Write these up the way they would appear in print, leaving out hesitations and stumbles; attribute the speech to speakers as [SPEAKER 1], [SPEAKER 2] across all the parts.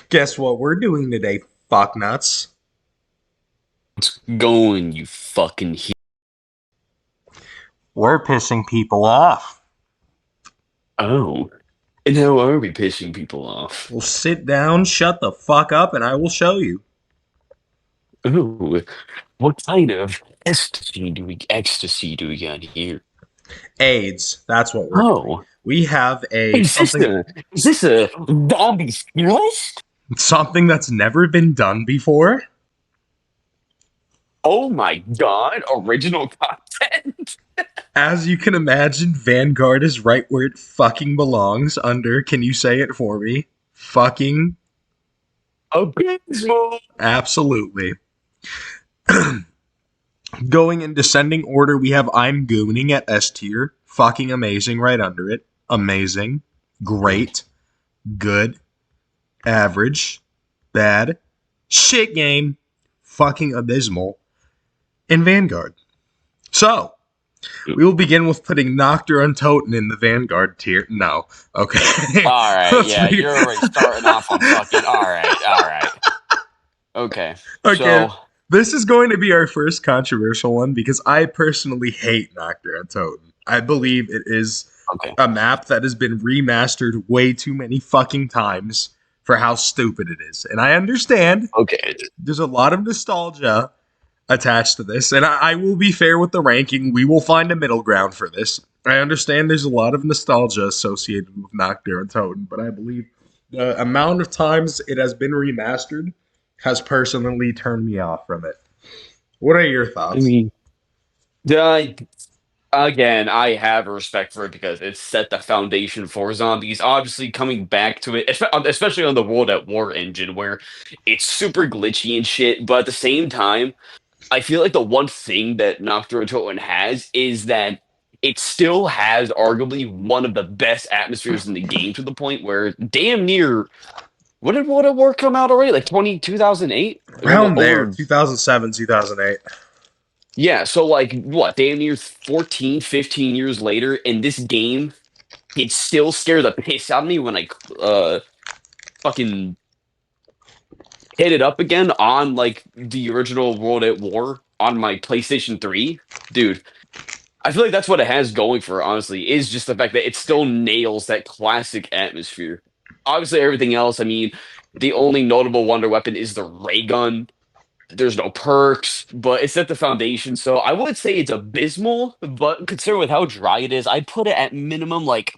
[SPEAKER 1] Guess what we're doing today, fucknuts?
[SPEAKER 2] What's going, you fucking
[SPEAKER 1] We're pissing people off.
[SPEAKER 2] Oh. And how are we pissing people off?
[SPEAKER 1] Well, sit down, shut the fuck up, and I will show you.
[SPEAKER 2] Oh, what kind of ecstasy do we got here?
[SPEAKER 1] AIDS. That's what we're doing.
[SPEAKER 2] Oh,
[SPEAKER 1] We have a
[SPEAKER 2] is this
[SPEAKER 1] something
[SPEAKER 2] a is this a zombie list?
[SPEAKER 1] something that's never been done before.
[SPEAKER 2] Oh my god, original content?
[SPEAKER 1] As you can imagine, Vanguard is right where it fucking belongs under, can you say it for me? Fucking
[SPEAKER 2] Abysmal.
[SPEAKER 1] absolutely. Going in descending order, we have I'm Gooning at S tier. Fucking amazing right under it. Amazing. Great. Good. Average. Bad. Shit game. Fucking abysmal. And Vanguard. So, we will begin with putting Noctur Untoten in the Vanguard tier. No. Okay.
[SPEAKER 2] Alright,
[SPEAKER 1] Let's
[SPEAKER 2] yeah,
[SPEAKER 1] be-
[SPEAKER 2] you're already starting off on fucking alright. Okay.
[SPEAKER 1] okay.
[SPEAKER 2] So
[SPEAKER 1] This is going to be our first controversial one because I personally hate Noctur Untoten. I believe it is
[SPEAKER 2] okay.
[SPEAKER 1] a map that has been remastered way too many fucking times for how stupid it is. And I understand
[SPEAKER 2] Okay.
[SPEAKER 1] there's a lot of nostalgia attached to this, and I will be fair with the ranking. We will find a middle ground for this. I understand there's a lot of nostalgia associated with Nocturne and Totem, but I believe the amount of times it has been remastered has personally turned me off from it. What are your
[SPEAKER 2] I
[SPEAKER 1] thoughts?
[SPEAKER 2] mean, I again, I have respect for it because it set the foundation for zombies. Obviously, coming back to it, especially on the World at War engine, where it's super glitchy and shit. But at the same time, I feel like the one thing that Nocturne Toten has is that it still has arguably one of the best atmospheres in the game to the point where damn near. When did World at War come out already? Like 2008?
[SPEAKER 1] Around there,
[SPEAKER 2] Over
[SPEAKER 1] 2007, 2008.
[SPEAKER 2] yeah, so like what, damn near 14, 15 years later, in this game, it still scared the piss out of me when I fucking hit it up again on like the original World at War on my PlayStation 3. Dude, I feel like that's what it has going for it, honestly, is just the fact that it still nails that classic atmosphere. Obviously, everything else, I mean, the only notable wonder weapon is the ray gun. There's no perks, but it set the foundation. So I would say it's abysmal, but considering with how dry it is, I'd put it at minimum like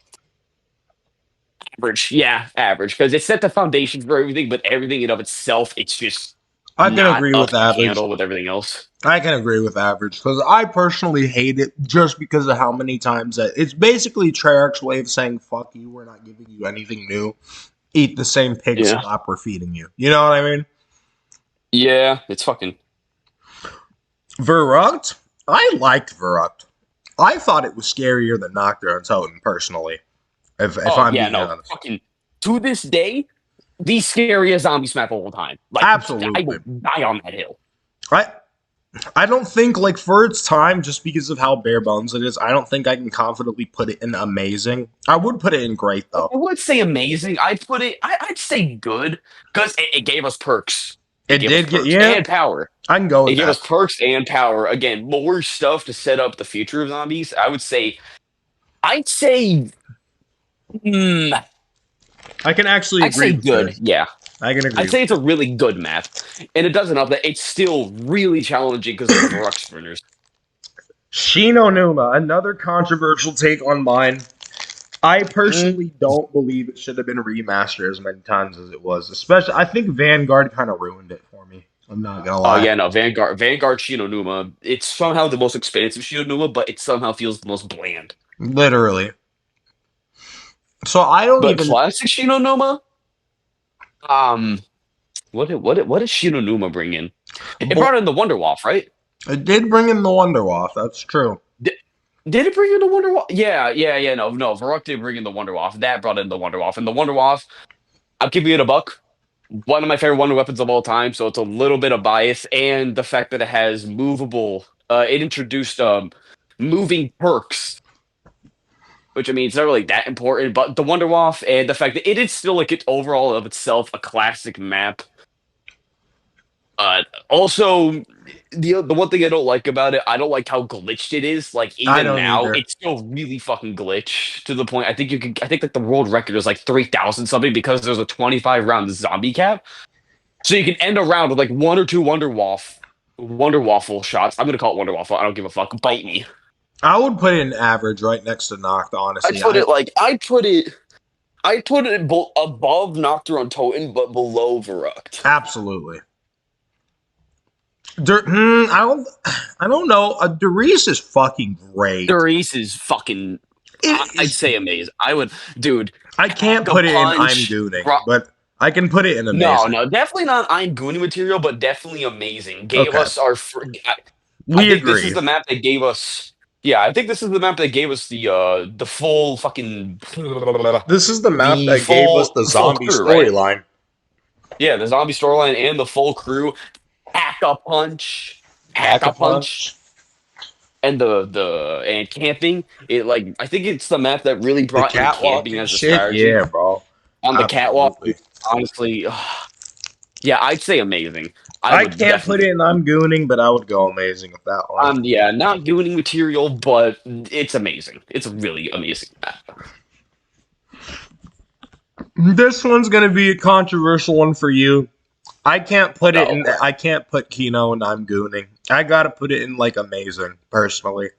[SPEAKER 2] average. Yeah, average. Because it set the foundation for everything, but everything in of itself, it's just
[SPEAKER 1] I can
[SPEAKER 2] not
[SPEAKER 1] agree
[SPEAKER 2] up
[SPEAKER 1] with
[SPEAKER 2] to
[SPEAKER 1] average.
[SPEAKER 2] handle with everything else.
[SPEAKER 1] I can agree with average because I personally hate it just because of how many times that it's basically Treyarch's way of saying "fuck you." We're not giving you anything new. Eat the same pig
[SPEAKER 2] Yeah.
[SPEAKER 1] slop we're feeding you. You know what I mean?
[SPEAKER 2] Yeah, it's fucking
[SPEAKER 1] Verruct. I liked Verruct. I thought it was scarier than Nocturne Totem personally. If
[SPEAKER 2] oh
[SPEAKER 1] I'm
[SPEAKER 2] yeah,
[SPEAKER 1] being
[SPEAKER 2] no,
[SPEAKER 1] honest,
[SPEAKER 2] fucking to this day, the scariest zombie map of all time. Like I
[SPEAKER 1] absolutely.
[SPEAKER 2] will die on that hill.
[SPEAKER 1] I I don't think like for its time, just because of how bare bones it is, I don't think I can confidently put it in amazing. I would put it in great
[SPEAKER 2] I
[SPEAKER 1] though.
[SPEAKER 2] would say amazing. I'd put it. I'd say good because it gave us perks. It
[SPEAKER 1] It
[SPEAKER 2] gave us
[SPEAKER 1] did get
[SPEAKER 2] perks
[SPEAKER 1] yeah.
[SPEAKER 2] and power.
[SPEAKER 1] I can go
[SPEAKER 2] It
[SPEAKER 1] with
[SPEAKER 2] gave
[SPEAKER 1] that.
[SPEAKER 2] us perks and power. Again, more stuff to set up the future of zombies. I would say. I'd say. Hmm,
[SPEAKER 1] I can actually
[SPEAKER 2] I'd
[SPEAKER 1] agree
[SPEAKER 2] say
[SPEAKER 1] with that.
[SPEAKER 2] good. Yeah,
[SPEAKER 1] I can agree
[SPEAKER 2] I'd say
[SPEAKER 1] with
[SPEAKER 2] it's a
[SPEAKER 1] that.
[SPEAKER 2] really good map, and it does enough that it's still really challenging because of the Varrock sprinters.
[SPEAKER 1] Shino Numa, another controversial take on mine. I
[SPEAKER 2] Mm.
[SPEAKER 1] personally don't believe it should have been remastered as many times as it was. Especially, I think Vanguard kind of ruined it for me. I'm not gonna
[SPEAKER 2] Oh
[SPEAKER 1] lie.
[SPEAKER 2] yeah, no, Vanguard Shinonuma. It's somehow the most expansive Shinonuma, but it somehow feels the most bland.
[SPEAKER 1] Literally. So I don't
[SPEAKER 2] But
[SPEAKER 1] even.
[SPEAKER 2] classic Shinonuma. Um, what did Shinonuma bring in? It brought in the Wonder Waff, right?
[SPEAKER 1] It did bring in the Wonder Waff. That's true.
[SPEAKER 2] Did, did it bring in the Wonder Waff? Yeah. No, Varrock did bring in the Wonder Waff. That brought in the Wonder Waff, and the Wonder Waff. I'll give you it a buck. One of my favorite Wonder weapons of all time. So it's a little bit of bias, and the fact that it has movable. It introduced moving perks which I mean, it's not really that important. But the Wonderwaff and the fact that it is still like it's overall of itself a classic map. Also, the one thing I don't like about it, I don't like how glitched it is. Like
[SPEAKER 1] I
[SPEAKER 2] even
[SPEAKER 1] don't
[SPEAKER 2] now,
[SPEAKER 1] either.
[SPEAKER 2] it's still really fucking glitched to the point. I think you can. I think like the world record is like 3,000 something because there's a 25 round zombie cap. So you can end a round with like one or two Wonder Waffle shots. I'm gonna call it Wonder Waffle. I don't give a fuck. Bite me.
[SPEAKER 1] I would put it in average right next to Noct,
[SPEAKER 2] I'd
[SPEAKER 1] honestly.
[SPEAKER 2] put it like I put it above Nocturne Totem, but below Verruct.
[SPEAKER 1] Absolutely. I don't know. Darius is fucking great.
[SPEAKER 2] Darius is fucking. I'd say amazing. I would, dude.
[SPEAKER 1] I can't
[SPEAKER 2] Pack a
[SPEAKER 1] put it in I'm
[SPEAKER 2] punch.
[SPEAKER 1] Gooning, but I can put it in
[SPEAKER 2] No,
[SPEAKER 1] amazing.
[SPEAKER 2] no, definitely not I'm Goonie material, but definitely amazing. Gave
[SPEAKER 1] Okay.
[SPEAKER 2] us our. I
[SPEAKER 1] We
[SPEAKER 2] think this is
[SPEAKER 1] agree.
[SPEAKER 2] the map that gave us. Yeah, I think this is the map that gave us the full fucking
[SPEAKER 1] This is the map
[SPEAKER 2] the
[SPEAKER 1] that gave us
[SPEAKER 2] full
[SPEAKER 1] the
[SPEAKER 2] the full
[SPEAKER 1] zombie
[SPEAKER 2] crew, right?
[SPEAKER 1] storyline.
[SPEAKER 2] Yeah, the zombie storyline and the full crew. Pack a punch, pack
[SPEAKER 1] Pack a
[SPEAKER 2] a punch,
[SPEAKER 1] punch.
[SPEAKER 2] and and camping. It like I think it's the map that really
[SPEAKER 1] The
[SPEAKER 2] brought in
[SPEAKER 1] catwalk
[SPEAKER 2] camping
[SPEAKER 1] and
[SPEAKER 2] as a
[SPEAKER 1] shit.
[SPEAKER 2] strategy
[SPEAKER 1] Yeah, bro.
[SPEAKER 2] on the catwalk.
[SPEAKER 1] Absolutely.
[SPEAKER 2] Honestly, yeah, I'd say amazing. I
[SPEAKER 1] I
[SPEAKER 2] would
[SPEAKER 1] can't put
[SPEAKER 2] definitely.
[SPEAKER 1] it in I'm Gooning, but I would go amazing with that one.
[SPEAKER 2] Yeah, not doing material, but it's amazing. It's a really amazing map.
[SPEAKER 1] This one's gonna be a controversial one for you. I can't put it
[SPEAKER 2] No,
[SPEAKER 1] in. I can't put Kino and I'm Gooning. I gotta put it in like amazing. Personally,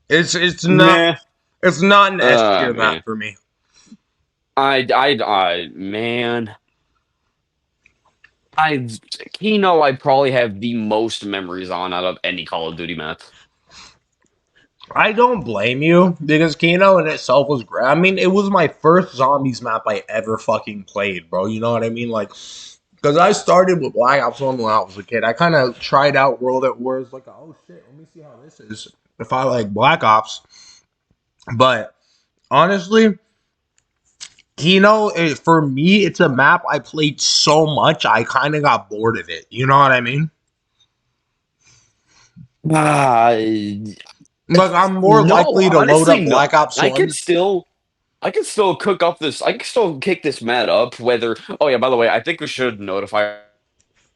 [SPEAKER 1] it's not
[SPEAKER 2] nah.
[SPEAKER 1] it's not an S tier
[SPEAKER 2] Man,
[SPEAKER 1] map for me.
[SPEAKER 2] man, I Kino. I probably have the most memories on out of any Call of Duty map.
[SPEAKER 1] I don't blame you because Kino in itself was great. I mean, it was my first zombies map I ever fucking played, bro. You know what I mean? Like, because I started with Black Ops 1 when I was a kid. I kind of tried out World at War. It's like, oh shit, let me see how this is. If I like Black Ops. But honestly, Kino, for me, it's a map I played so much, I kind of got bored of it. You know what I mean?
[SPEAKER 2] Ah,
[SPEAKER 1] Like, I'm more
[SPEAKER 2] no,
[SPEAKER 1] likely to load
[SPEAKER 2] honestly,
[SPEAKER 1] up
[SPEAKER 2] no.
[SPEAKER 1] Black Ops
[SPEAKER 2] I
[SPEAKER 1] 1.
[SPEAKER 2] could still. I can still cook up this. I can still kick this mat up. Whether, oh yeah, by the way, I think we should notify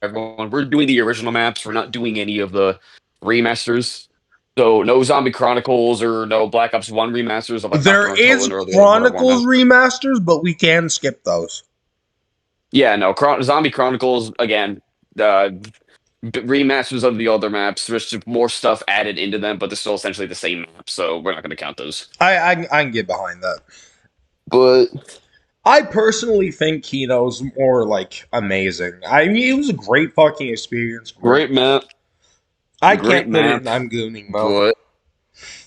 [SPEAKER 2] everyone. We're doing the original maps. We're not doing any of the remasters. So no Zombie Chronicles or no Black Ops One remasters of like
[SPEAKER 1] There
[SPEAKER 2] Nocturne
[SPEAKER 1] is
[SPEAKER 2] Toland or the old Modern
[SPEAKER 1] Chronicles
[SPEAKER 2] Warfare.
[SPEAKER 1] remasters, but we can skip those.
[SPEAKER 2] Yeah, no Zombie Chronicles again. Remasters of the older maps. There's just more stuff added into them, but they're still essentially the same map. So we're not going to count those.
[SPEAKER 1] I can get behind that.
[SPEAKER 2] But
[SPEAKER 1] I personally think Kino's more like amazing. I mean, it was a great fucking experience. Great.
[SPEAKER 2] great map,
[SPEAKER 1] I
[SPEAKER 2] great
[SPEAKER 1] can't put it in
[SPEAKER 2] map.
[SPEAKER 1] I'm Gooning, though.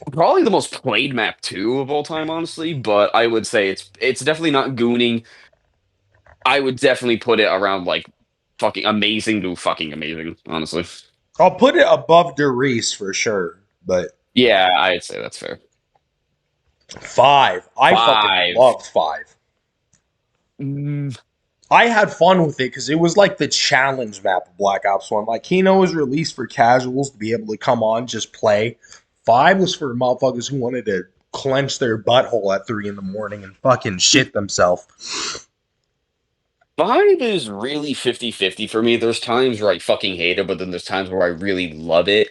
[SPEAKER 2] But probably the most played map too of all time, honestly. But I would say it's definitely not gooning. I would definitely put it around like fucking amazing to fucking amazing, honestly.
[SPEAKER 1] I'll put it above Derice for sure, but
[SPEAKER 2] Yeah, I'd say that's fair.
[SPEAKER 1] 5. I fucking
[SPEAKER 2] Five.
[SPEAKER 1] loved 5.
[SPEAKER 2] Mm,
[SPEAKER 1] I had fun with it because it was like the challenge map of Black Ops 1. Like, Kino was released for casuals to be able to come on, just play. 5 was for motherfuckers who wanted to clench their butthole at 3 in the morning and fucking shit themselves.
[SPEAKER 2] 5 is really 50-50 for me. There's times where I fucking hate it, but then there's times where I really love it.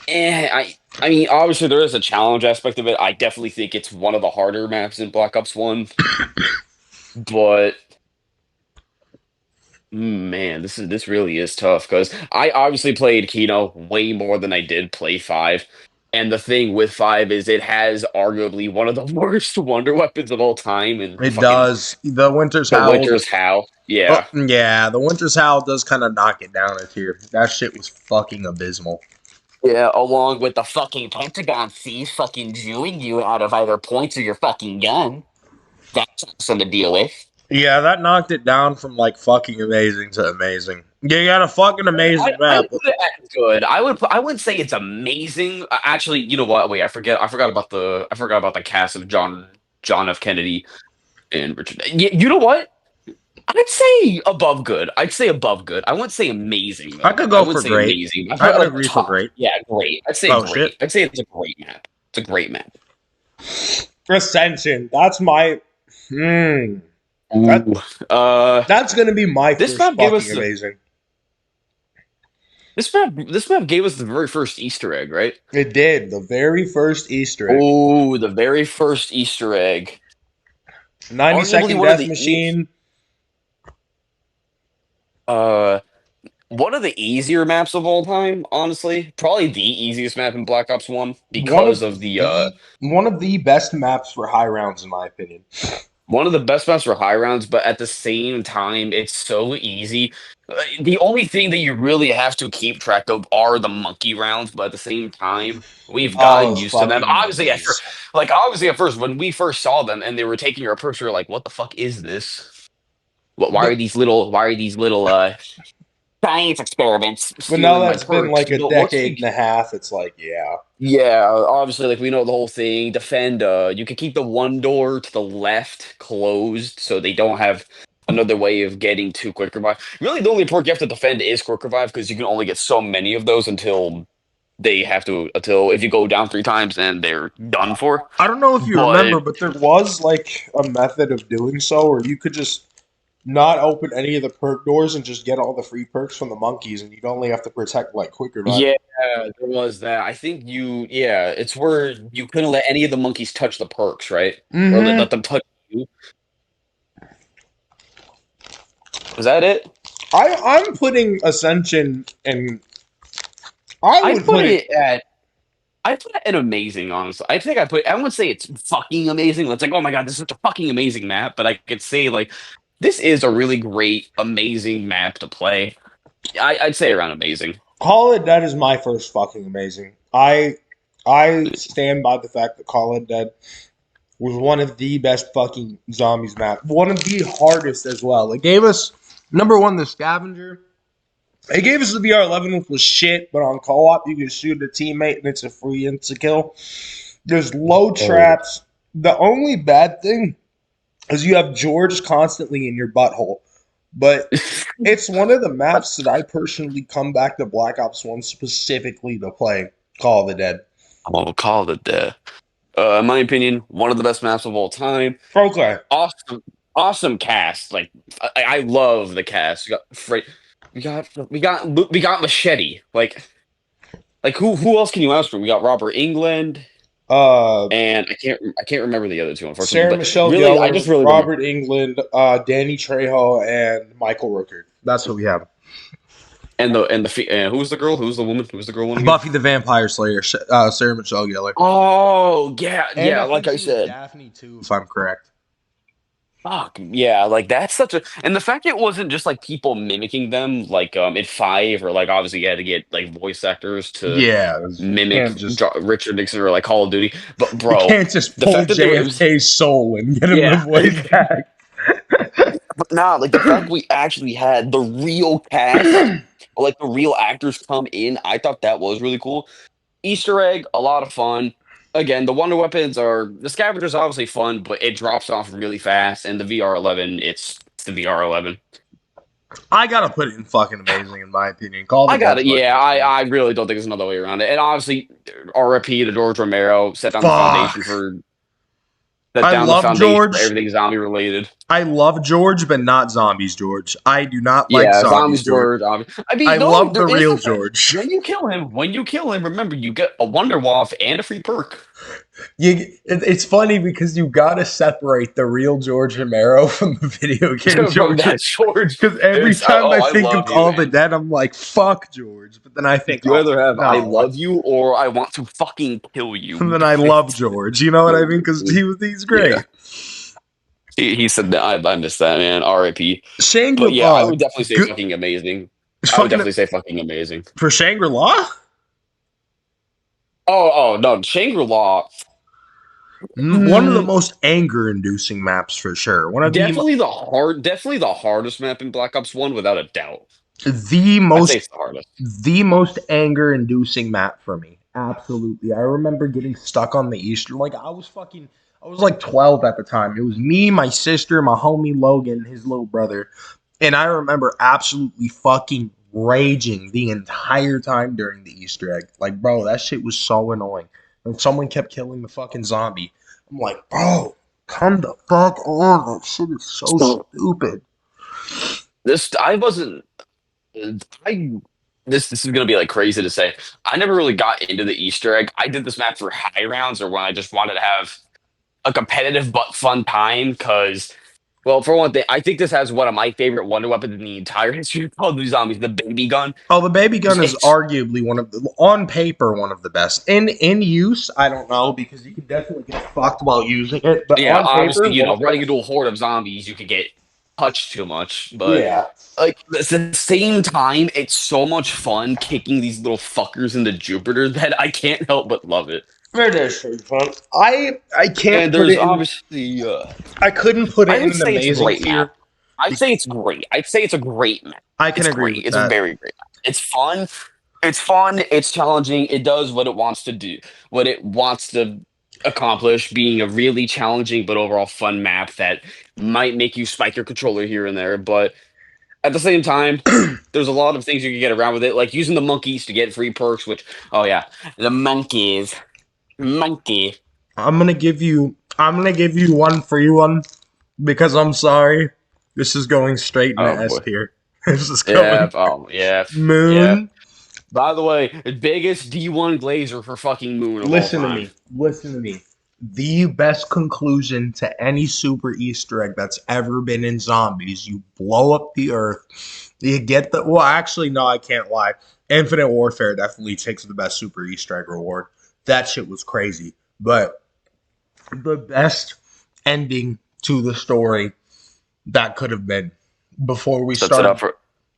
[SPEAKER 2] I mean, obviously there is a challenge aspect of it. I definitely think it's one of the harder maps in Black Ops 1. But man, this really is tough because I obviously played Kino way more than I did play 5. And the thing with 5 is it has arguably one of the worst wonder weapons of all time and
[SPEAKER 1] It
[SPEAKER 2] fucking
[SPEAKER 1] does. The Winter's
[SPEAKER 2] the
[SPEAKER 1] Howl.
[SPEAKER 2] Winter's Howl.
[SPEAKER 1] Oh,
[SPEAKER 2] Yeah.
[SPEAKER 1] yeah, the Winter's Howl does kind of knock it down a tier. That shit was fucking abysmal.
[SPEAKER 2] Yeah, along with the fucking Pentagon thief fucking Jewing you out of either points or your fucking gun. That's something to deal with.
[SPEAKER 1] Yeah, that knocked it down from like fucking amazing to amazing. You got a fucking amazing
[SPEAKER 2] I
[SPEAKER 1] map.
[SPEAKER 2] would put it at good. I wouldn't say it's amazing. Actually, you know what? Wait, I forgot about the cast of John F. Kennedy and Richard. You know what? I'd say above good. I'd say above good. I wouldn't say amazing
[SPEAKER 1] I
[SPEAKER 2] though.
[SPEAKER 1] could
[SPEAKER 2] I
[SPEAKER 1] go
[SPEAKER 2] wouldn't
[SPEAKER 1] for
[SPEAKER 2] say
[SPEAKER 1] great.
[SPEAKER 2] amazing. I'd
[SPEAKER 1] I
[SPEAKER 2] put it
[SPEAKER 1] could
[SPEAKER 2] like
[SPEAKER 1] agree for
[SPEAKER 2] top.
[SPEAKER 1] great.
[SPEAKER 2] Yeah, great. I'd say
[SPEAKER 1] Oh
[SPEAKER 2] great.
[SPEAKER 1] shit.
[SPEAKER 2] I'd say it's a great map. It's a great map.
[SPEAKER 1] Ascension. That's my. That
[SPEAKER 2] Ooh.
[SPEAKER 1] that's gonna be my
[SPEAKER 2] This
[SPEAKER 1] first
[SPEAKER 2] map gave
[SPEAKER 1] fucking
[SPEAKER 2] us
[SPEAKER 1] amazing.
[SPEAKER 2] this map gave us the very first Easter egg, right?
[SPEAKER 1] It did the very first Easter egg.
[SPEAKER 2] Oh, the very first Easter egg.
[SPEAKER 1] 90
[SPEAKER 2] Arguably
[SPEAKER 1] second death machine.
[SPEAKER 2] uh one of the easier maps of all time, honestly. Probably the easiest map in Black Ops 1
[SPEAKER 1] One
[SPEAKER 2] because
[SPEAKER 1] of
[SPEAKER 2] of the
[SPEAKER 1] one of the best maps for high rounds, in my opinion.
[SPEAKER 2] one of the best maps for high rounds, but at the same time, it's so easy. The only thing that you really have to keep track of are the monkey rounds, but at the same time, we've
[SPEAKER 1] Oh,
[SPEAKER 2] gotten
[SPEAKER 1] those
[SPEAKER 2] used to them.
[SPEAKER 1] fucking monkeys.
[SPEAKER 2] Obviously at first, when we first saw them and they were taking your approach, we were like, "What the fuck is this? Why
[SPEAKER 1] But
[SPEAKER 2] are these little science experiments
[SPEAKER 1] but now
[SPEAKER 2] stealing my
[SPEAKER 1] that's been
[SPEAKER 2] perks?"
[SPEAKER 1] like a
[SPEAKER 2] But once
[SPEAKER 1] decade
[SPEAKER 2] we
[SPEAKER 1] and a half. It's like, yeah.
[SPEAKER 2] Yeah, obviously, like we know the whole thing. Defend. You can keep the one door to the left closed, so they don't have another way of getting to quick revive. Really, the only perk you have to defend is quick revive because you can only get so many of those until if you go down 3 times and they're done for.
[SPEAKER 1] I don't know if you
[SPEAKER 2] But
[SPEAKER 1] remember, but there was like a method of doing so where you could just not open any of the perk doors and just get all the free perks from the monkeys, and you'd only have to protect like quick revive.
[SPEAKER 2] yeah, there was that. I think it's where you couldn't let any of the monkeys touch the perks, right? Or let
[SPEAKER 1] Mm-hmm.
[SPEAKER 2] them touch you. Was that it?
[SPEAKER 1] I'm putting Ascension and I
[SPEAKER 2] I
[SPEAKER 1] would
[SPEAKER 2] put
[SPEAKER 1] put it.
[SPEAKER 2] it at I put it at amazing, honestly. I wouldn't say it's fucking amazing. It's like, oh my god, this is such a fucking amazing map, but I could say like this is a really great, amazing map to play. I'd say around amazing.
[SPEAKER 1] Call It Dead is my first fucking amazing. I stand by the fact that Call It Dead was one of the best fucking zombies map. One of the hardest as well. It gave us number one the scavenger. It gave us the VR11, which was shit, but on co-op you can shoot a teammate and it's a free insta kill. There's low
[SPEAKER 2] Oh.
[SPEAKER 1] traps. The only bad thing is you have George constantly in your butthole. But it's one of the maps that I personally come back to Black Ops 1 specifically to play Call of the Dead.
[SPEAKER 2] I'll call it there. In my opinion, one of the best maps of all time.
[SPEAKER 1] Okay.
[SPEAKER 2] Awesome, awesome cast. Like I love the cast. We got Machete. Like who else can you ask for? We got Robert England.
[SPEAKER 1] Uh,
[SPEAKER 2] And I can't remember the other two, unfortunately.
[SPEAKER 1] Sarah
[SPEAKER 2] But
[SPEAKER 1] Michelle
[SPEAKER 2] really, I just
[SPEAKER 1] Gellar,
[SPEAKER 2] really don't.
[SPEAKER 1] Robert England, Danny Trejo, and Michael Rooker. That's what we have.
[SPEAKER 2] Who's the girl? Who's the woman? Who's the girl one again?
[SPEAKER 1] Buffy the Vampire Slayer, Sarah Michelle Gellar.
[SPEAKER 2] Oh yeah,
[SPEAKER 1] And
[SPEAKER 2] yeah.
[SPEAKER 1] I
[SPEAKER 2] Like
[SPEAKER 1] think
[SPEAKER 2] I
[SPEAKER 1] she was
[SPEAKER 2] said,
[SPEAKER 1] Daphne too, if I'm correct.
[SPEAKER 2] fuck yeah. Like that's such a and the fact it wasn't just like people mimicking them, like in Five or like obviously you had to get like voice actors to
[SPEAKER 1] Yeah, you
[SPEAKER 2] mimic
[SPEAKER 1] can't just
[SPEAKER 2] Richard Nixon or like Call of Duty. But
[SPEAKER 1] you
[SPEAKER 2] bro,
[SPEAKER 1] can't just
[SPEAKER 2] the
[SPEAKER 1] pull
[SPEAKER 2] fact that it was
[SPEAKER 1] JFK's soul and get him to
[SPEAKER 2] yeah.
[SPEAKER 1] voice act.
[SPEAKER 2] But nah, like the fact we actually had the real cast, or like the real actors come in, I thought that was really cool. Easter egg, a lot of fun. Again, the scavengers obviously fun, but it drops off really fast. And the VR11, it's the VR11.
[SPEAKER 1] I gotta put it in fucking amazing in my opinion. Call the
[SPEAKER 2] I got
[SPEAKER 1] Dead's
[SPEAKER 2] it.
[SPEAKER 1] fucking
[SPEAKER 2] Yeah, I,
[SPEAKER 1] insane.
[SPEAKER 2] I really don't think there's another way around it. And obviously, RIP to George Romero
[SPEAKER 1] Fuck.
[SPEAKER 2] set
[SPEAKER 1] I
[SPEAKER 2] down the
[SPEAKER 1] love
[SPEAKER 2] foundation for
[SPEAKER 1] George.
[SPEAKER 2] everything zombie related.
[SPEAKER 1] I love George, but not zombies, George. I do not like
[SPEAKER 2] Yeah,
[SPEAKER 1] zombies,
[SPEAKER 2] zombies
[SPEAKER 1] George.
[SPEAKER 2] George. I
[SPEAKER 1] I
[SPEAKER 2] mean, no,
[SPEAKER 1] love the
[SPEAKER 2] there is
[SPEAKER 1] real
[SPEAKER 2] the fact
[SPEAKER 1] George.
[SPEAKER 2] when you kill him, remember you get a Wonder Waff and a free perk.
[SPEAKER 1] It's funny because you gotta separate the real George Romero from the video game
[SPEAKER 2] From
[SPEAKER 1] George.
[SPEAKER 2] that George.
[SPEAKER 1] Because every
[SPEAKER 2] It's
[SPEAKER 1] time I
[SPEAKER 2] I
[SPEAKER 1] think of
[SPEAKER 2] love you,
[SPEAKER 1] Call of the
[SPEAKER 2] man.
[SPEAKER 1] Dead, I'm like, fuck George. But then I think,
[SPEAKER 2] You
[SPEAKER 1] oh
[SPEAKER 2] either have I
[SPEAKER 1] no.
[SPEAKER 2] love you or I want to fucking kill
[SPEAKER 1] And
[SPEAKER 2] you.
[SPEAKER 1] then I love George. You know what I mean? Because he's
[SPEAKER 2] Yeah.
[SPEAKER 1] great.
[SPEAKER 2] He said that I missed that, man. RIP.
[SPEAKER 1] Shangri
[SPEAKER 2] But yeah, I
[SPEAKER 1] La,
[SPEAKER 2] would definitely say
[SPEAKER 1] good,
[SPEAKER 2] fucking amazing. I would
[SPEAKER 1] fucking
[SPEAKER 2] definitely say fucking amazing.
[SPEAKER 1] for Shangri La.
[SPEAKER 2] Oh no, Shangri-La.
[SPEAKER 1] One of the
[SPEAKER 2] Mm,
[SPEAKER 1] most anger-inducing maps for sure. One of
[SPEAKER 2] definitely the hardest map in Black Ops 1 without a doubt.
[SPEAKER 1] the
[SPEAKER 2] I'd say
[SPEAKER 1] most
[SPEAKER 2] it's the hardest.
[SPEAKER 1] the most anger-inducing map for me. Absolutely. I remember getting stuck on the Easter. Like I was like 12 at the time. It was me, my sister, my homie Logan, his little brother. And I remember absolutely fucking raging the entire time during the Easter egg. Like, bro, that shit was so annoying. And someone kept killing the fucking zombie. I'm like, bro, come the fuck on. That shit is so
[SPEAKER 2] So
[SPEAKER 1] stupid.
[SPEAKER 2] this I wasn't I this is gonna be like crazy to say. I never really got into the Easter egg. I did this map for high rounds or when I just wanted to have a competitive but fun time because well, for one thing, I think this has one of my favorite wonder weapons in the entire history of Call of Duty Zombies, the baby gun.
[SPEAKER 1] Oh, the baby gun is
[SPEAKER 2] It's
[SPEAKER 1] arguably one of the, on paper, one of the best. In use, I don't know because you can definitely get fucked while using it. But
[SPEAKER 2] yeah,
[SPEAKER 1] on paper,
[SPEAKER 2] obviously,
[SPEAKER 1] one of the
[SPEAKER 2] running
[SPEAKER 1] best.
[SPEAKER 2] into a horde of zombies, you could get touched too much, but
[SPEAKER 1] Yeah,
[SPEAKER 2] like at the same time, it's so much fun kicking these little fuckers into Jupiter that I can't help but love it.
[SPEAKER 1] it is pretty fun. I can't
[SPEAKER 2] And
[SPEAKER 1] put
[SPEAKER 2] there's
[SPEAKER 1] it in.
[SPEAKER 2] obviously,
[SPEAKER 1] I couldn't put
[SPEAKER 2] I
[SPEAKER 1] it in
[SPEAKER 2] would
[SPEAKER 1] an
[SPEAKER 2] say it's a
[SPEAKER 1] amazing
[SPEAKER 2] great map.
[SPEAKER 1] tier.
[SPEAKER 2] I'd
[SPEAKER 1] be-
[SPEAKER 2] say it's great. I'd say it's a great map.
[SPEAKER 1] I can
[SPEAKER 2] It's
[SPEAKER 1] agree
[SPEAKER 2] great.
[SPEAKER 1] with
[SPEAKER 2] It's a
[SPEAKER 1] that.
[SPEAKER 2] very great map. It's fun. It's fun. It's challenging. It does what it wants to do, what it wants to accomplish, being a really challenging but overall fun map that might make you spike your controller here and there. But at the same time, there's a lot of things you can get around with it, like using the monkeys to get free perks, which, oh yeah, the monkeys. Monkey.
[SPEAKER 1] I'm gonna give you one free one because I'm sorry. This is going straight into
[SPEAKER 2] Oh
[SPEAKER 1] S
[SPEAKER 2] boy.
[SPEAKER 1] tier. This is
[SPEAKER 2] Yeah.
[SPEAKER 1] going
[SPEAKER 2] Oh yeah. Yeah.
[SPEAKER 1] Moon.
[SPEAKER 2] By the way, biggest D1 Glazer for fucking Moon of all
[SPEAKER 1] Listen to
[SPEAKER 2] time.
[SPEAKER 1] me. Listen to me. The best conclusion to any super Easter egg that's ever been in zombies. You blow up the earth. You get the. Well, actually, no, I can't lie. Infinite Warfare definitely takes the best super Easter egg reward. That shit was crazy. But the best ending to the story that could have been before we
[SPEAKER 2] Sets it up
[SPEAKER 1] started
[SPEAKER 2] for.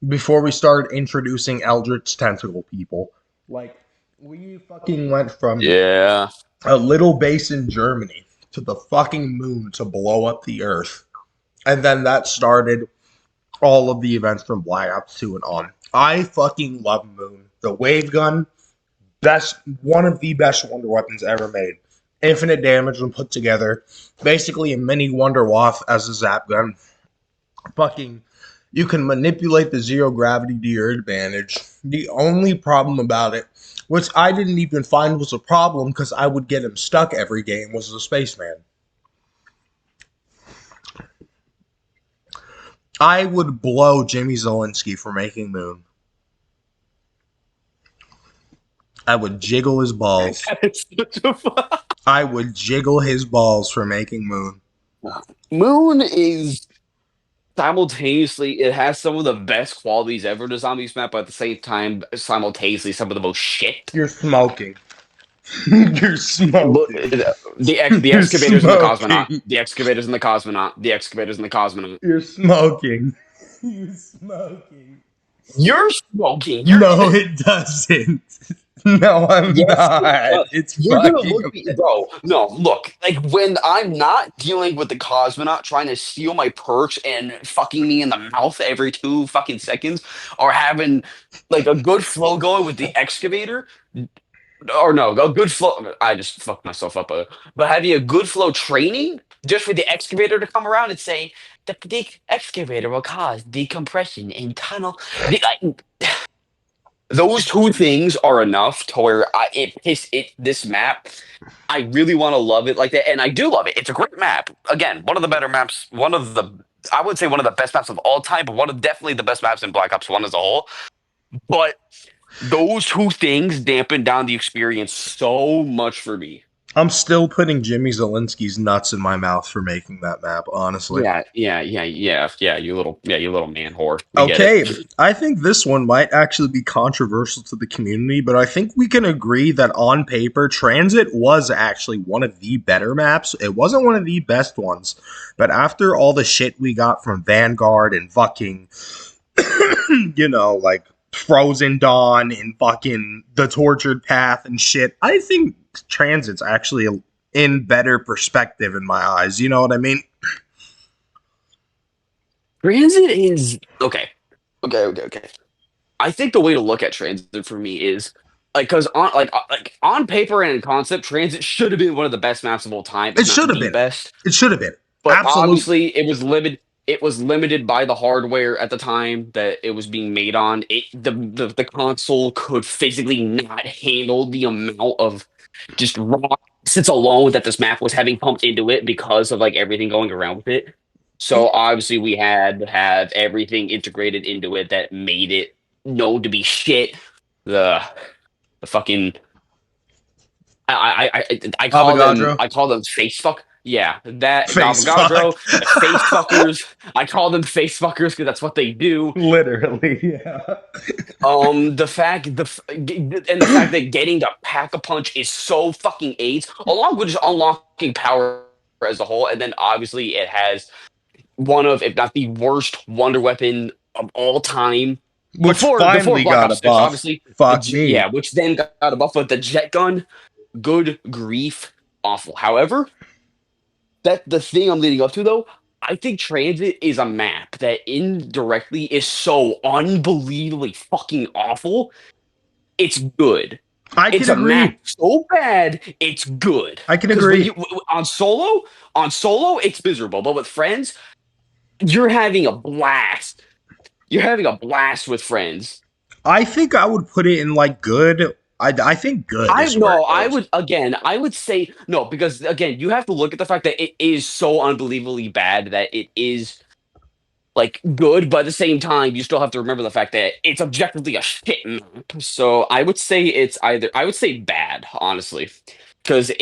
[SPEAKER 1] before we started introducing Eldritch tentacle people. Like we fucking went from
[SPEAKER 2] Yeah.
[SPEAKER 1] a little base in Germany to the fucking moon to blow up the earth. And then that started all of the events from Black Ops 2 and on. I fucking love Moon. The wave gun, best one of the best wonder weapons ever made. Infinite damage when put together. Basically a mini Wonder Waff as a zap gun. Fucking you can manipulate the zero gravity to your advantage. The only problem about it, which I didn't even find was a problem because I would get him stuck every game, was the spaceman. I would blow Jimmy Zelensky for making Moon. I would jiggle his balls. I would jiggle his balls for making Moon.
[SPEAKER 2] Moon is simultaneously, it has some of the best qualities ever to Zombies map, but at the same time, simultaneously, some of the most shit.
[SPEAKER 1] You're smoking. You're
[SPEAKER 2] Look,
[SPEAKER 1] smoking.
[SPEAKER 2] the
[SPEAKER 1] You're
[SPEAKER 2] excavators and the cosmonaut,
[SPEAKER 1] smoking.
[SPEAKER 2] the excavators and the cosmonaut, the excavators and the cosmonaut.
[SPEAKER 1] You're smoking. You're smoking.
[SPEAKER 2] You're smoking. You're
[SPEAKER 1] No, it doesn't. No, I'm
[SPEAKER 2] yes, it
[SPEAKER 1] not.
[SPEAKER 2] does.
[SPEAKER 1] It's
[SPEAKER 2] You're gonna
[SPEAKER 1] fucking
[SPEAKER 2] look, bro. No, look. Like when I'm not dealing with the cosmonaut trying to steal my perks and fucking me in the mouth every 2 fucking seconds, or having like a good flow going with the excavator, or no, a good flow. I just fucked myself up. But having a good flow training just for the excavator to come around and say the excavator will cause decompression in tunnel. Like, those two things are enough to where this map. I really want to love it like that, and I do love it. It's a great map. Again, one of the better maps. I would say one of the best maps of all time, but one of definitely the best maps in Black Ops One as a whole. But those two things dampen down the experience so much for me.
[SPEAKER 1] I'm still putting Jimmy Zelensky's nuts in my mouth for making that map, honestly.
[SPEAKER 2] Yeah. You little man whore. We get
[SPEAKER 1] Okay,
[SPEAKER 2] it.
[SPEAKER 1] I think this one might actually be controversial to the community, but I think we can agree that on paper, Transit was actually one of the better maps. It wasn't one of the best ones, but after all the shit we got from Vanguard and fucking, like Frozen Dawn and fucking The Tortured Path and shit, I think Transit's actually in better perspective in my eyes. You know what I mean?
[SPEAKER 2] Transit is okay. Okay. I think the way to look at Transit for me is like because on paper and in concept, Transit should have been one of the best maps of all time,
[SPEAKER 1] It
[SPEAKER 2] if not
[SPEAKER 1] should have
[SPEAKER 2] the
[SPEAKER 1] been.
[SPEAKER 2] best.
[SPEAKER 1] It should have been.
[SPEAKER 2] But
[SPEAKER 1] Absolutely.
[SPEAKER 2] obviously, it was limited. It was limited by the hardware at the time that it was being made on. The console could physically not handle the amount of just raw since alone that this map was having pumped into it because of like everything going around with it. So
[SPEAKER 1] It,
[SPEAKER 2] obviously we had to have everything integrated into it that made it known to be shit. The the fucking
[SPEAKER 1] Avogadro.
[SPEAKER 2] I call them face fuck. Yeah, that
[SPEAKER 1] Face fuck.
[SPEAKER 2] Avogadro, the face fuckers. I call them face fuckers because that's what they do.
[SPEAKER 1] Literally, yeah.
[SPEAKER 2] The fact that getting the pack a punch is so fucking aids, along with just unlocking power as a whole, and then obviously it has one of, if not the worst wonder weapon of all time.
[SPEAKER 1] Which
[SPEAKER 2] Before
[SPEAKER 1] finally
[SPEAKER 2] Black
[SPEAKER 1] got a
[SPEAKER 2] Ops 6,
[SPEAKER 1] buff.
[SPEAKER 2] obviously
[SPEAKER 1] Fuck me.
[SPEAKER 2] yeah, which then got a buff, but the jet gun, good grief, awful. However, that the thing I'm leading up to though, I think Transit is a map that indirectly is so unbelievably fucking awful. It's good.
[SPEAKER 1] I
[SPEAKER 2] It's
[SPEAKER 1] can
[SPEAKER 2] a map
[SPEAKER 1] agree.
[SPEAKER 2] so bad, it's good.
[SPEAKER 1] I can
[SPEAKER 2] Because when
[SPEAKER 1] agree.
[SPEAKER 2] you on solo, it's miserable. But with friends, you're having a blast. You're having a blast with friends.
[SPEAKER 1] I think I would put it in like good. I think good
[SPEAKER 2] I
[SPEAKER 1] is where
[SPEAKER 2] no,
[SPEAKER 1] it
[SPEAKER 2] I
[SPEAKER 1] goes.
[SPEAKER 2] would again, I would say no, because again, you have to look at the fact that it is so unbelievably bad that it is like good, but at the same time, you still have to remember the fact that it's objectively a shit map. So I would say bad, honestly, because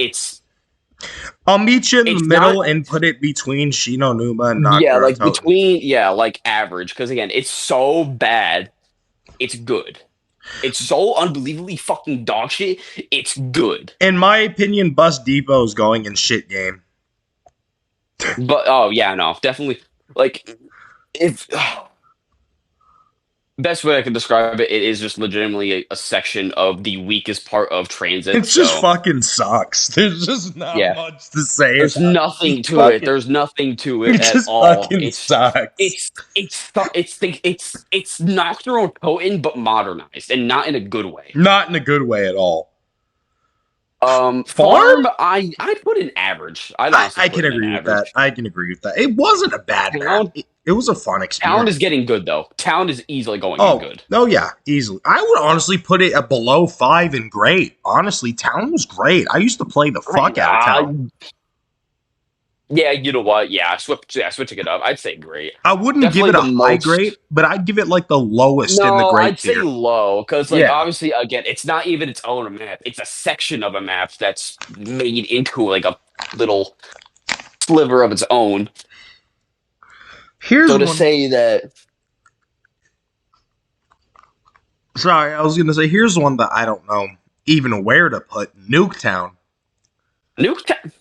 [SPEAKER 1] I'll meet you in the
[SPEAKER 2] it's not
[SPEAKER 1] middle and put it between Shinonuma and
[SPEAKER 2] yeah
[SPEAKER 1] Nakura
[SPEAKER 2] like
[SPEAKER 1] Toten.
[SPEAKER 2] between yeah like average. Because again, it's so bad, it's good. It's so unbelievably fucking dog shit. It's good.
[SPEAKER 1] In my opinion, Bus Depot is going in shit game.
[SPEAKER 2] But oh yeah, no, definitely. Like if best way I can describe it, it is just legitimately a section of the weakest part of
[SPEAKER 1] It
[SPEAKER 2] transit.
[SPEAKER 1] just
[SPEAKER 2] So
[SPEAKER 1] fucking sucks. There's just not
[SPEAKER 2] yeah,
[SPEAKER 1] much to say
[SPEAKER 2] there's
[SPEAKER 1] about it.
[SPEAKER 2] nothing to it. There's nothing to it
[SPEAKER 1] It
[SPEAKER 2] at
[SPEAKER 1] just
[SPEAKER 2] all.
[SPEAKER 1] fucking sucks.
[SPEAKER 2] It's Nocturne potent but modernized and not in a good way.
[SPEAKER 1] Not in a good way at all. Farm?
[SPEAKER 2] Farm, I put in average. I'd honestly
[SPEAKER 1] I
[SPEAKER 2] put
[SPEAKER 1] can
[SPEAKER 2] it in
[SPEAKER 1] agree with that.
[SPEAKER 2] average.
[SPEAKER 1] I can agree with that. It wasn't a bad map.
[SPEAKER 2] Town
[SPEAKER 1] It was a fun
[SPEAKER 2] Town is
[SPEAKER 1] experience.
[SPEAKER 2] getting good though. Town is easily going in
[SPEAKER 1] Oh,
[SPEAKER 2] good.
[SPEAKER 1] oh yeah, easily. I would honestly put it at below 5 and great. Honestly, Town was great. I used to play the fuck out of Town.
[SPEAKER 2] Yeah, you know what? Yeah, switching it up. I'd say great.
[SPEAKER 1] I wouldn't give
[SPEAKER 2] Definitely
[SPEAKER 1] it a
[SPEAKER 2] the
[SPEAKER 1] high
[SPEAKER 2] most.
[SPEAKER 1] grade, but I'd give it like the lowest in the
[SPEAKER 2] No,
[SPEAKER 1] great
[SPEAKER 2] I'd say
[SPEAKER 1] tier.
[SPEAKER 2] low because, like,
[SPEAKER 1] Yeah.
[SPEAKER 2] obviously, again, it's not even its own map. It's a section of a map that's made into like a little sliver of its own.
[SPEAKER 1] Here's
[SPEAKER 2] So to
[SPEAKER 1] one.
[SPEAKER 2] say that
[SPEAKER 1] Sorry, I was gonna say here's one that I don't know even where to put Nuketown.
[SPEAKER 2] Nuketown,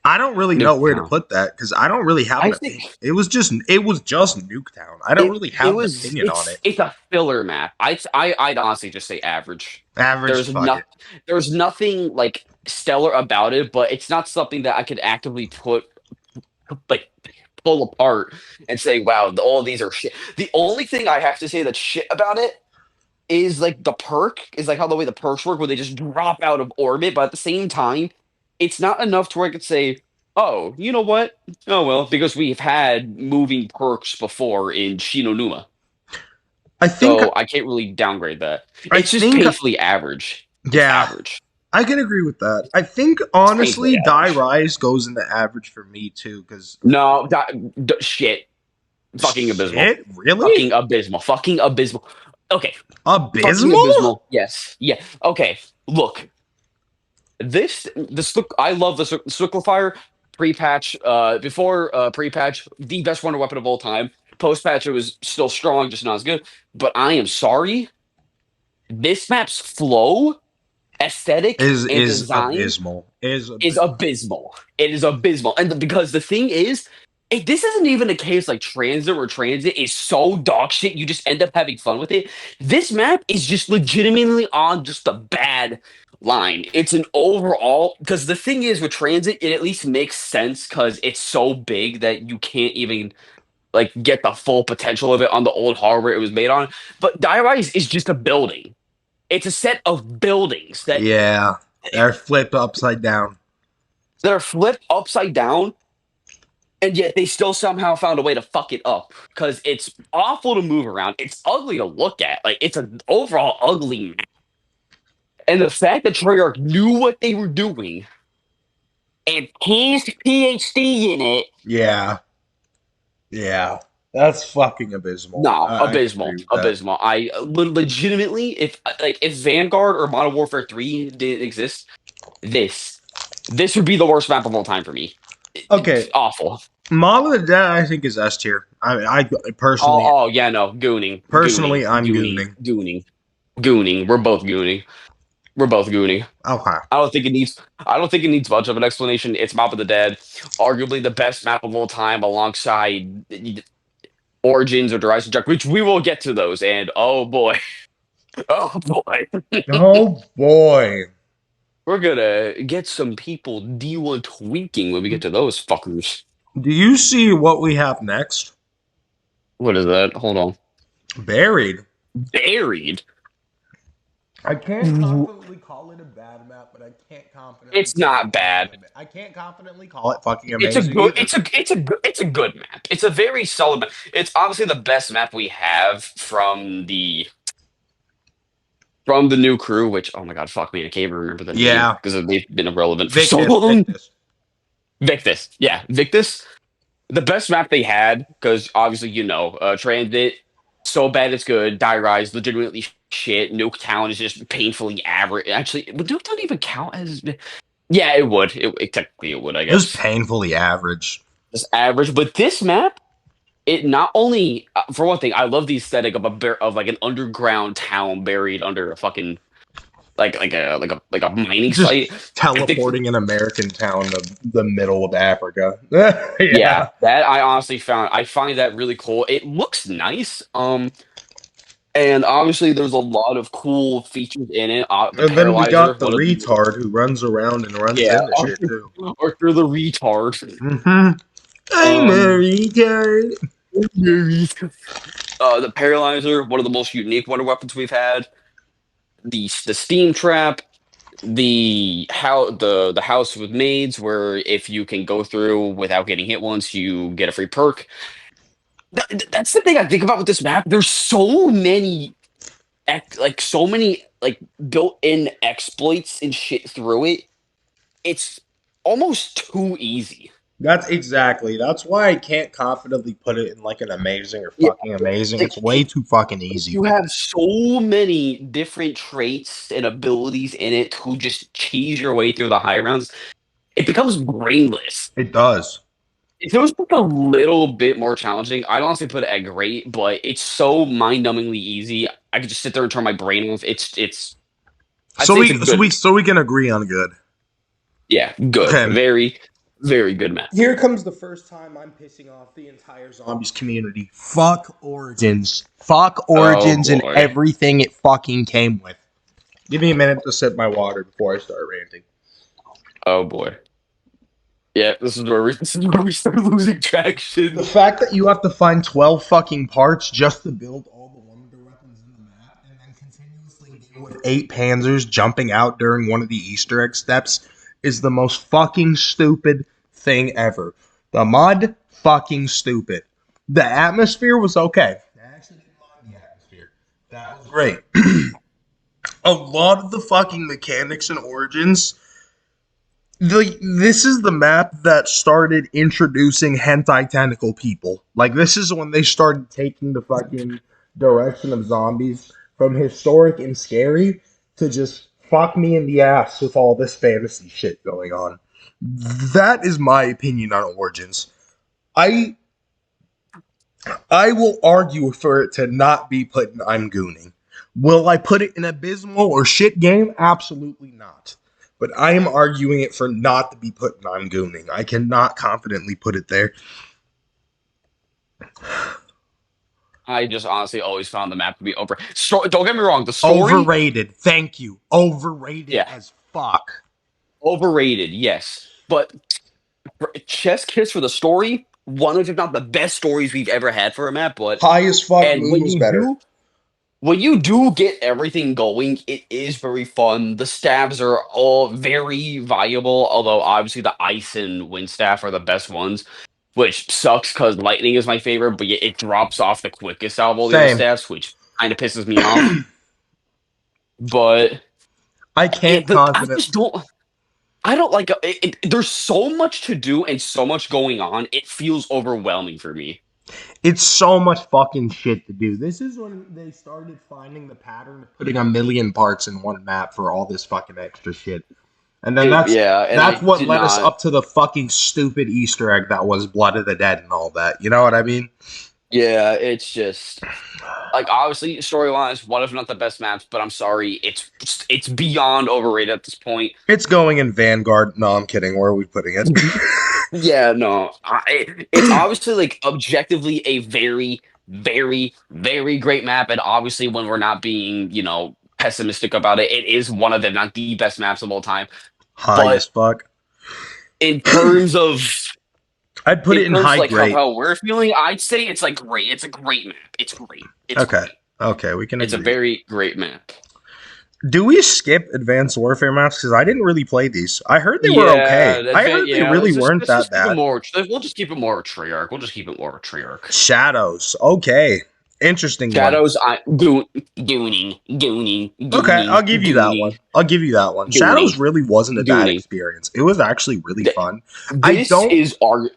[SPEAKER 1] I don't really know where to
[SPEAKER 2] Nuketown,
[SPEAKER 1] put that because I don't really have
[SPEAKER 2] I
[SPEAKER 1] an
[SPEAKER 2] think
[SPEAKER 1] opinion. It was just Nuketown. I don't really
[SPEAKER 2] it
[SPEAKER 1] have an
[SPEAKER 2] was
[SPEAKER 1] opinion on it.
[SPEAKER 2] it's a filler map. I'd honestly just say average.
[SPEAKER 1] Average,
[SPEAKER 2] There's
[SPEAKER 1] fuck
[SPEAKER 2] not
[SPEAKER 1] it.
[SPEAKER 2] there's nothing like stellar about it, but it's not something that I could actively put like pull apart and say, "Wow, all these are shit." The only thing I have to say that's shit about it is like the perk is like how the way the perks work, where they just drop out of orbit, but at the same time, it's not enough to where I could say, "Oh, you know what? Oh well," because we've had moving perks before in Shinonuma,
[SPEAKER 1] I think
[SPEAKER 2] so I can't really downgrade that.
[SPEAKER 1] I
[SPEAKER 2] It's just
[SPEAKER 1] think
[SPEAKER 2] painfully average. It's
[SPEAKER 1] yeah,
[SPEAKER 2] average.
[SPEAKER 1] I can agree with that. I think
[SPEAKER 2] It's painfully
[SPEAKER 1] honestly Die
[SPEAKER 2] average.
[SPEAKER 1] Rise goes into average for me too cuz
[SPEAKER 2] No, shit. Fucking abysmal.
[SPEAKER 1] shit, really?
[SPEAKER 2] Fucking abysmal. Fucking abysmal. Okay, fucking
[SPEAKER 1] Abysmal?
[SPEAKER 2] abysmal. Yes. Yeah. Okay. Look, I love the Cyclifier pre-patch. Before pre-patch, the best wonder weapon of all time. Post-patch, it was still strong, just not as good. But I am sorry, this map's flow, aesthetic, and
[SPEAKER 1] Is
[SPEAKER 2] design
[SPEAKER 1] abysmal. Is
[SPEAKER 2] is
[SPEAKER 1] abysmal.
[SPEAKER 2] abysmal. It is abysmal, and because the thing is, this isn't even a case like Transit, where Transit is so dog shit you just end up having fun with it. This map is just legitimately on just a bad line. It's an overall, because the thing is with Transit, it at least makes sense because it's so big that you can't even like get the full potential of it on the old hardware it was made on. But Die Rise is just a building. It's a set of buildings
[SPEAKER 1] Yeah. They're flipped upside down.
[SPEAKER 2] that are flipped upside down, and yet they still somehow found a way to fuck it up because it's awful to move around. It's ugly to look at. Like it's an overall ugly map. And the fact that Treyarch knew what they were doing and his PhD in it.
[SPEAKER 1] Yeah. Yeah. That's fucking abysmal.
[SPEAKER 2] No,
[SPEAKER 1] I can agree
[SPEAKER 2] abysmal,
[SPEAKER 1] with that.
[SPEAKER 2] abysmal. I legitimately, if Vanguard or Modern Warfare 3 didn't exist, this this would be the worst map of all time for me. It's
[SPEAKER 1] Okay.
[SPEAKER 2] awful.
[SPEAKER 1] Mob of the Dead, I think, is S tier. I personally,
[SPEAKER 2] Oh yeah, no, gooning,
[SPEAKER 1] I'm gooning.
[SPEAKER 2] gooning. We're both gooning. We're both gooning.
[SPEAKER 1] Okay.
[SPEAKER 2] I don't think it needs. I don't think it needs much of an explanation. It's Map of the Dead, arguably the best map of all time, alongside Origins or Horizon Jack, which we will get to those. And oh boy, oh boy,
[SPEAKER 1] Oh boy.
[SPEAKER 2] we're gonna get some people D1 tweaking when we get to those fuckers.
[SPEAKER 1] Do you see what we have next?
[SPEAKER 2] What is that? Hold on.
[SPEAKER 1] Buried.
[SPEAKER 2] Buried.
[SPEAKER 1] I can't confidently call it a bad map, but I can't confidently
[SPEAKER 2] It's
[SPEAKER 1] call
[SPEAKER 2] not
[SPEAKER 1] it fucking
[SPEAKER 2] bad.
[SPEAKER 1] I can't confidently call it fucking
[SPEAKER 2] It's a
[SPEAKER 1] amazing
[SPEAKER 2] good.
[SPEAKER 1] either.
[SPEAKER 2] It's a good map. It's a very solid map. It's obviously the best map we have from the new crew. Which, oh my god, fuck me, I can't even remember the name
[SPEAKER 1] Yeah.
[SPEAKER 2] because they've been irrelevant for so
[SPEAKER 1] Victus.
[SPEAKER 2] long.
[SPEAKER 1] Victus.
[SPEAKER 2] Victus, yeah, Victus, the best map they had because obviously Transit, so bad it's good. Die Rise, legitimately shit. Nuketown is just painfully average. Actually, would Nuketown even count as? Yeah, it would. Technically it would, I
[SPEAKER 1] It was
[SPEAKER 2] guess.
[SPEAKER 1] painfully average.
[SPEAKER 2] Just average, but this map, it not only for one thing, I love the aesthetic of of like an underground town buried under a fucking like a mining site.
[SPEAKER 1] Just
[SPEAKER 2] I think,
[SPEAKER 1] teleporting an American town to the middle of Africa.
[SPEAKER 2] yeah,
[SPEAKER 1] Yeah.
[SPEAKER 2] that I honestly I find that really cool. It looks nice. And obviously there's a lot of cool features in it. The
[SPEAKER 1] And then we
[SPEAKER 2] paralyzer,
[SPEAKER 1] got the
[SPEAKER 2] one of the
[SPEAKER 1] retard who runs around and runs
[SPEAKER 2] yeah,
[SPEAKER 1] into shit too.
[SPEAKER 2] Arthur the retard.
[SPEAKER 1] Mm-hmm. I'm a
[SPEAKER 2] Um,
[SPEAKER 1] retard.
[SPEAKER 2] the paralyzer, one of the most unique wonder weapons we've had. The steam trap, the house with maids, where if you can go through without getting hit once, you get a free perk. That's the thing I think about with this map. There's so many, so many like built-in exploits and shit through it. It's almost too easy.
[SPEAKER 1] That's why I can't confidently put it in like an amazing or
[SPEAKER 2] Yeah,
[SPEAKER 1] fucking amazing.
[SPEAKER 2] like
[SPEAKER 1] It's way too fucking easy.
[SPEAKER 2] you have so many different traits and abilities in it to just cheese your way through the high rounds. It becomes brainless.
[SPEAKER 1] It does.
[SPEAKER 2] If it was like a little bit more challenging, I'd honestly put it at great, but it's so mind-numbingly easy. I could just sit there and turn my brain off. I'd
[SPEAKER 1] So
[SPEAKER 2] say it's a
[SPEAKER 1] we so
[SPEAKER 2] good,
[SPEAKER 1] we so we can agree on good.
[SPEAKER 2] yeah, good,
[SPEAKER 1] Okay.
[SPEAKER 2] very, very good map.
[SPEAKER 1] Here comes the first time I'm pissing off the entire zombies community. Fuck Origins. Fuck
[SPEAKER 2] Oh
[SPEAKER 1] Origins and
[SPEAKER 2] boy,
[SPEAKER 1] everything it fucking came with. Give me a minute to sip my water before I start ranting.
[SPEAKER 2] oh boy. Yeah, this is where we start losing
[SPEAKER 1] The
[SPEAKER 2] traction.
[SPEAKER 1] fact that you have to find 12 fucking parts just to build all the wonder weapons in the map and then continuously deal with 8 panzers jumping out during one of the Easter egg steps is the most fucking stupid thing ever. The mod, fucking stupid. The atmosphere was okay. I actually didn't mind the atmosphere. That was great. A lot of the fucking mechanics and origins this is the map that started introducing hentai tentacle people. Like this is when they started taking the fucking direction of zombies from historic and scary to just fuck me in the ass with all this fantasy shit going on. That is my opinion on Origins. I I will argue for it to not be put in I'm Gooning. Will I put it in abysmal or shit game? Absolutely not. But I am arguing it for not to be put in I'm Gooning. I cannot confidently put it there.
[SPEAKER 2] I just honestly always found the map to be over. Don't get me wrong, the story,
[SPEAKER 1] Overrated. Thank you. Overrated
[SPEAKER 2] yeah,
[SPEAKER 1] as fuck.
[SPEAKER 2] overrated, yes, but Chess Kiss for the story, one of if not the best stories we've ever had for a map. But
[SPEAKER 1] High as fuck.
[SPEAKER 2] and
[SPEAKER 1] Moon was better.
[SPEAKER 2] when you do get everything going, it is very fun. The stabs are all very viable, although obviously the ice and wind staff are the best ones, which sucks because lightning is my favorite, but yet it drops off the quickest out of all the other
[SPEAKER 1] Same.
[SPEAKER 2] staffs, which kind of pisses me off. But
[SPEAKER 1] I can't
[SPEAKER 2] I just
[SPEAKER 1] confidently.
[SPEAKER 2] don't. I don't like there's so much to do and so much going on. It feels overwhelming for me.
[SPEAKER 1] It's so much fucking shit to do. This is when they started finding the pattern of putting a million parts in one map for all this fucking extra shit. And then
[SPEAKER 2] Yeah, and
[SPEAKER 1] that's
[SPEAKER 2] I
[SPEAKER 1] what
[SPEAKER 2] did
[SPEAKER 1] led us
[SPEAKER 2] not.
[SPEAKER 1] up to the fucking stupid Easter egg that was Blood of the Dead and all that. You know what I mean?
[SPEAKER 2] Yeah, it's just like obviously story wise, one of not the best maps, but I'm sorry, it's beyond overrated at this point.
[SPEAKER 1] It's going in Vanguard. No, I'm kidding. Where are we putting it?
[SPEAKER 2] Yeah, no, it's obviously like objectively a very, very, very great map, and obviously when we're not being pessimistic about it, it is one of the not the best maps of all time.
[SPEAKER 1] High
[SPEAKER 2] But
[SPEAKER 1] as fuck.
[SPEAKER 2] in terms of
[SPEAKER 1] I'd put it in high
[SPEAKER 2] like
[SPEAKER 1] great.
[SPEAKER 2] how we're feeling, I'd say it's like great. It's a great map. It's great. It's
[SPEAKER 1] Okay.
[SPEAKER 2] great.
[SPEAKER 1] Okay, we can
[SPEAKER 2] It's a
[SPEAKER 1] agree.
[SPEAKER 2] very great map.
[SPEAKER 1] Do we skip Advanced Warfare maps? Because I didn't really play these. I heard they were okay.
[SPEAKER 2] Yeah,
[SPEAKER 1] I heard they really weren't
[SPEAKER 2] let's
[SPEAKER 1] that
[SPEAKER 2] just keep it
[SPEAKER 1] bad.
[SPEAKER 2] more. We'll just keep it more Treyarch. We'll just keep it more Treyarch.
[SPEAKER 1] Shadows. Okay. Interesting one.
[SPEAKER 2] Shadows, gooning, gooning,
[SPEAKER 1] Okay, I'll
[SPEAKER 2] gooning,
[SPEAKER 1] give you that
[SPEAKER 2] gooning,
[SPEAKER 1] one. I'll give you that one.
[SPEAKER 2] gooning,
[SPEAKER 1] Shadows really wasn't a bad
[SPEAKER 2] gooning.
[SPEAKER 1] experience. It was actually really
[SPEAKER 2] Th-
[SPEAKER 1] fun. I
[SPEAKER 2] This
[SPEAKER 1] don't
[SPEAKER 2] is our.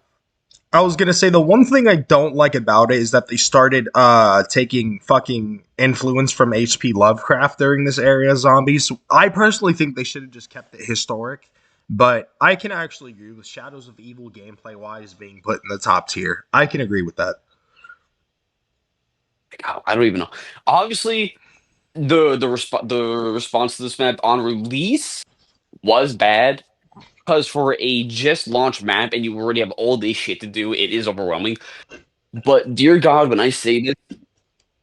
[SPEAKER 1] I was gonna say the one thing I don't like about it is that they started taking fucking influence from HP Lovecraft during this area of zombies. I personally think they should have just kept it historic, but I can actually agree with Shadows of Evil gameplay wise being put in the top tier. I can agree with that.
[SPEAKER 2] I don't even know. Obviously, the response to this map on release was bad because for a just launched map and you already have all this shit to do, it is overwhelming. But dear God, when I say this,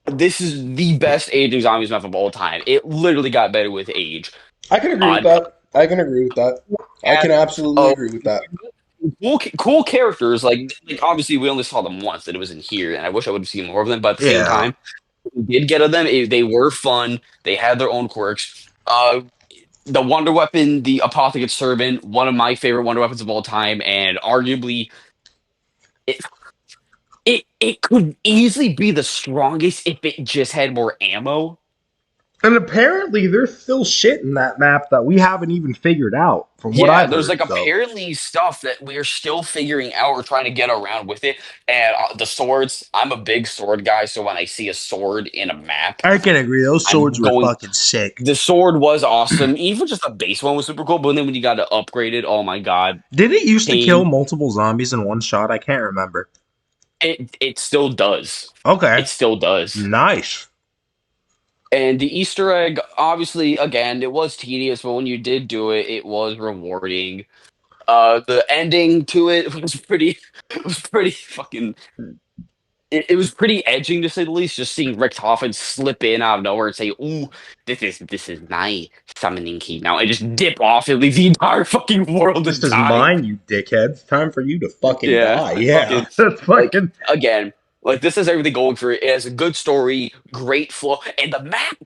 [SPEAKER 2] this is the best aging zombies map of all time. It literally got better with age.
[SPEAKER 1] I can agree with
[SPEAKER 2] Uh,
[SPEAKER 1] that. I can agree with that. I can absolutely
[SPEAKER 2] oh,
[SPEAKER 1] agree with that.
[SPEAKER 2] cool characters. Like obviously we only saw them once, and it was in here, and I wish I would have seen more of them. But at the same
[SPEAKER 1] Yeah.
[SPEAKER 2] time, we did get of them. They were fun. They had their own quirks. The Wonder Weapon, the Apothecate Servant, one of my favorite Wonder Weapons of all time, and arguably it it could easily be the strongest if it just had more ammo.
[SPEAKER 1] And apparently there's still shit in that map that we haven't even figured out, from what
[SPEAKER 2] Yeah,
[SPEAKER 1] I've
[SPEAKER 2] there's
[SPEAKER 1] heard.
[SPEAKER 2] like
[SPEAKER 1] So
[SPEAKER 2] apparently stuff that we're still figuring out. We're trying to get around with it. And the swords, I'm a big sword guy, so when I see a sword in a map,
[SPEAKER 1] I can agree. Those swords
[SPEAKER 2] I'm
[SPEAKER 1] were
[SPEAKER 2] going.
[SPEAKER 1] fucking sick.
[SPEAKER 2] The sword was awesome. Even just the base one was super cool. But then when you got to upgrade it, oh my god,
[SPEAKER 1] Did it used to kill
[SPEAKER 2] Pain.
[SPEAKER 1] multiple zombies in one shot? I can't remember.
[SPEAKER 2] It still does.
[SPEAKER 1] Okay.
[SPEAKER 2] It still does.
[SPEAKER 1] Nice.
[SPEAKER 2] And the Easter egg, obviously, again, it was tedious, but when you did do it, it was rewarding. The ending to it was pretty, it was pretty fucking. It was pretty edging to say the least. Just seeing Richtofen slip in out of nowhere and say, "Ooh, this is my summoning key now," and just dip off and leave the entire fucking world to
[SPEAKER 1] This is
[SPEAKER 2] die.
[SPEAKER 1] mine, you dickheads. Time for you to fucking
[SPEAKER 2] Yeah,
[SPEAKER 1] die.
[SPEAKER 2] like
[SPEAKER 1] Yeah.
[SPEAKER 2] fucking
[SPEAKER 1] That's
[SPEAKER 2] like
[SPEAKER 1] fucking.
[SPEAKER 2] again, like this has everything going for it. It has a good story, great flow, and the map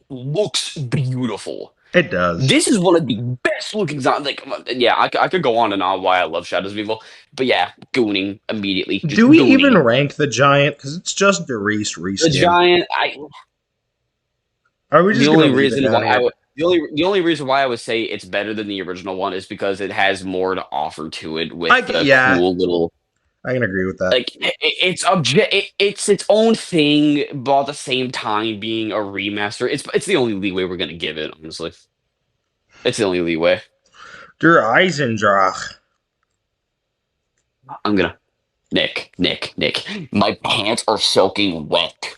[SPEAKER 2] looks beautiful.
[SPEAKER 1] It does.
[SPEAKER 2] This is one of the best looking zombies. Like, yeah, I could go on and on why I love Shadows of Evil, but yeah, gooning immediately, just
[SPEAKER 1] Do we even
[SPEAKER 2] gooning.
[SPEAKER 1] rank the giant? Because it's just Derice
[SPEAKER 2] The
[SPEAKER 1] reskin.
[SPEAKER 2] giant,
[SPEAKER 1] Are we
[SPEAKER 2] the
[SPEAKER 1] just gonna
[SPEAKER 2] only
[SPEAKER 1] leave it
[SPEAKER 2] reason
[SPEAKER 1] down
[SPEAKER 2] why I
[SPEAKER 1] here?
[SPEAKER 2] would. The only reason why I would say it's better than the original one is because it has more to offer to it with the
[SPEAKER 1] Yeah,
[SPEAKER 2] cool little
[SPEAKER 1] I can agree with that.
[SPEAKER 2] like it's its own thing, but at the same time being a remaster. It's the only leeway we're gonna give it, honestly. It's the only leeway.
[SPEAKER 1] Der Eisendrach.
[SPEAKER 2] I'm gonna Nick. My pants are soaking wet.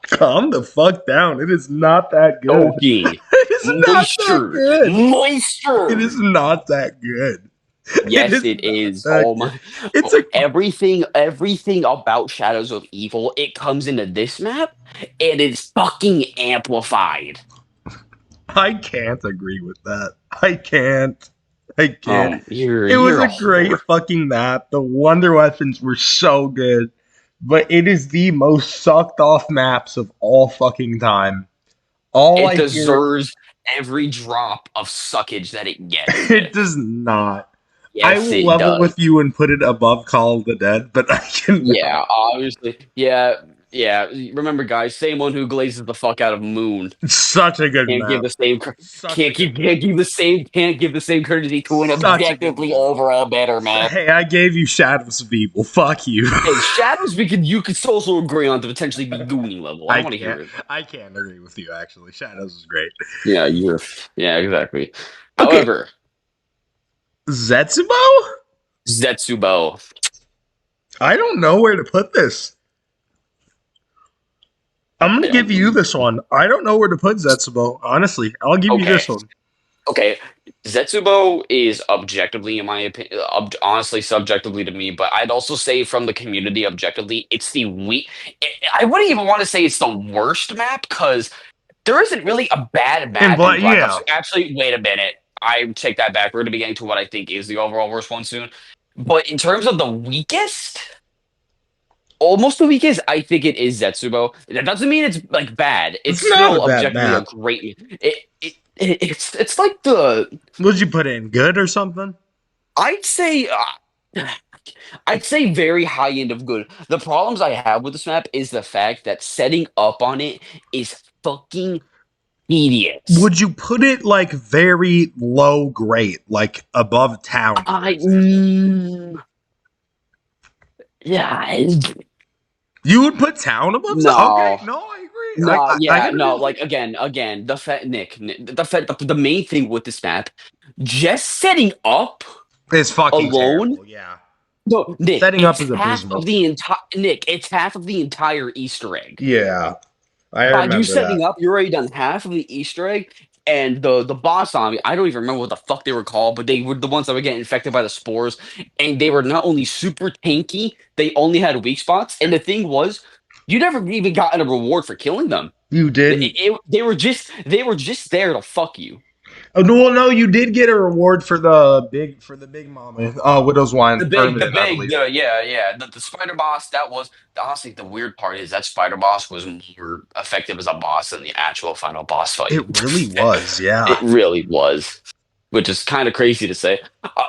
[SPEAKER 1] Calm the fuck down. It is not that good.
[SPEAKER 2] Soaking.
[SPEAKER 1] It is not that good.
[SPEAKER 2] Moisture.
[SPEAKER 1] It is not that good.
[SPEAKER 2] Yes, it is. Oh my!
[SPEAKER 1] It's a.
[SPEAKER 2] Everything about Shadows of Evil. It comes into this map, and it's fucking amplified.
[SPEAKER 1] I can't agree with that. I can't. It
[SPEAKER 2] You're
[SPEAKER 1] was
[SPEAKER 2] a
[SPEAKER 1] a great
[SPEAKER 2] whore.
[SPEAKER 1] fucking map. The wonder weapons were so good, but it is the most sucked off maps of all fucking time. All
[SPEAKER 2] It
[SPEAKER 1] I hear,
[SPEAKER 2] deserves every drop of suckage that it gets.
[SPEAKER 1] it does not. I
[SPEAKER 2] Yes,
[SPEAKER 1] will
[SPEAKER 2] it
[SPEAKER 1] level
[SPEAKER 2] does.
[SPEAKER 1] with you and put it above Call of the Dead, but I can.
[SPEAKER 2] Yeah, obviously. Yeah, Yeah, remember, guys, same one who glazes the fuck out of Moon.
[SPEAKER 1] Such a good
[SPEAKER 2] Can't give
[SPEAKER 1] map.
[SPEAKER 2] the same
[SPEAKER 1] Such a good map.
[SPEAKER 2] can't give the same courtesy to an
[SPEAKER 1] Such a good
[SPEAKER 2] objectively
[SPEAKER 1] map.
[SPEAKER 2] overall better map.
[SPEAKER 1] Hey, I gave you Shadows of Evil. Fuck you.
[SPEAKER 2] Hey, Shadows, you could also agree on to potentially be Gooning level. I
[SPEAKER 1] I
[SPEAKER 2] don't want to hear
[SPEAKER 1] can't.
[SPEAKER 2] it.
[SPEAKER 1] I can't agree with you. Actually, Shadows is great.
[SPEAKER 2] Yeah, yeah, exactly.
[SPEAKER 1] Okay,
[SPEAKER 2] However,
[SPEAKER 1] Zetsubo.
[SPEAKER 2] Zetsubo.
[SPEAKER 1] I don't know where to put this. I'm gonna give you this one. I don't know where to put Zetsubo. Honestly, I'll give you
[SPEAKER 2] Okay,
[SPEAKER 1] this one.
[SPEAKER 2] okay. Zetsubo is objectively, in my opinion, honestly, subjectively to me, but I'd also say from the community, objectively, it's the weak. I wouldn't even want to say it's the worst map because there isn't really a bad
[SPEAKER 1] And
[SPEAKER 2] map in Black Ops.
[SPEAKER 1] yeah,
[SPEAKER 2] Actually, wait a minute. I take that back. We're going to be getting to what I think is the overall worst one soon. But in terms of the weakest, almost the weakest, I think it is Zetsubo. That doesn't mean it's like bad. It's
[SPEAKER 1] it's not a
[SPEAKER 2] still
[SPEAKER 1] bad
[SPEAKER 2] objectively a
[SPEAKER 1] map.
[SPEAKER 2] great. It's like the
[SPEAKER 1] Would you put it in good or something?
[SPEAKER 2] I'd say I'd say very high end of good. The problems I have with this map is the fact that setting up on it is fucking tedious.
[SPEAKER 1] Would you put it like very low grade, like above town, for
[SPEAKER 2] I
[SPEAKER 1] example?
[SPEAKER 2] yeah,
[SPEAKER 1] You would put town above town? Okay,
[SPEAKER 2] no.
[SPEAKER 1] no, I agree.
[SPEAKER 2] No,
[SPEAKER 1] I
[SPEAKER 2] yeah,
[SPEAKER 1] can agree
[SPEAKER 2] no,
[SPEAKER 1] with you.
[SPEAKER 2] like again, the main thing with this map, just setting up
[SPEAKER 1] It's fucking
[SPEAKER 2] alone.
[SPEAKER 1] terrible. Yeah,
[SPEAKER 2] No, Nick,
[SPEAKER 1] setting up is abysmal.
[SPEAKER 2] It's half of the entire Easter egg.
[SPEAKER 1] Yeah, I
[SPEAKER 2] By you
[SPEAKER 1] remember that.
[SPEAKER 2] setting up, you're already done half of the Easter egg, and the boss zombie. I don't even remember what the fuck they were called, but they were the ones that were getting infected by the spores, and they were not only super tanky, they only had weak spots. And the thing was, you never even gotten a reward for killing them.
[SPEAKER 1] You didn't.
[SPEAKER 2] They were just there to fuck you.
[SPEAKER 1] Oh no, well, no, you did get a reward for the big mama. Widow's Wine permanent, I believe.
[SPEAKER 2] Yeah. The spider boss, that was honestly the weird part is that spider boss was more effective as a boss than the actual final boss fight.
[SPEAKER 1] It really was.
[SPEAKER 2] It
[SPEAKER 1] Yeah.
[SPEAKER 2] really was, which is kind of crazy to say.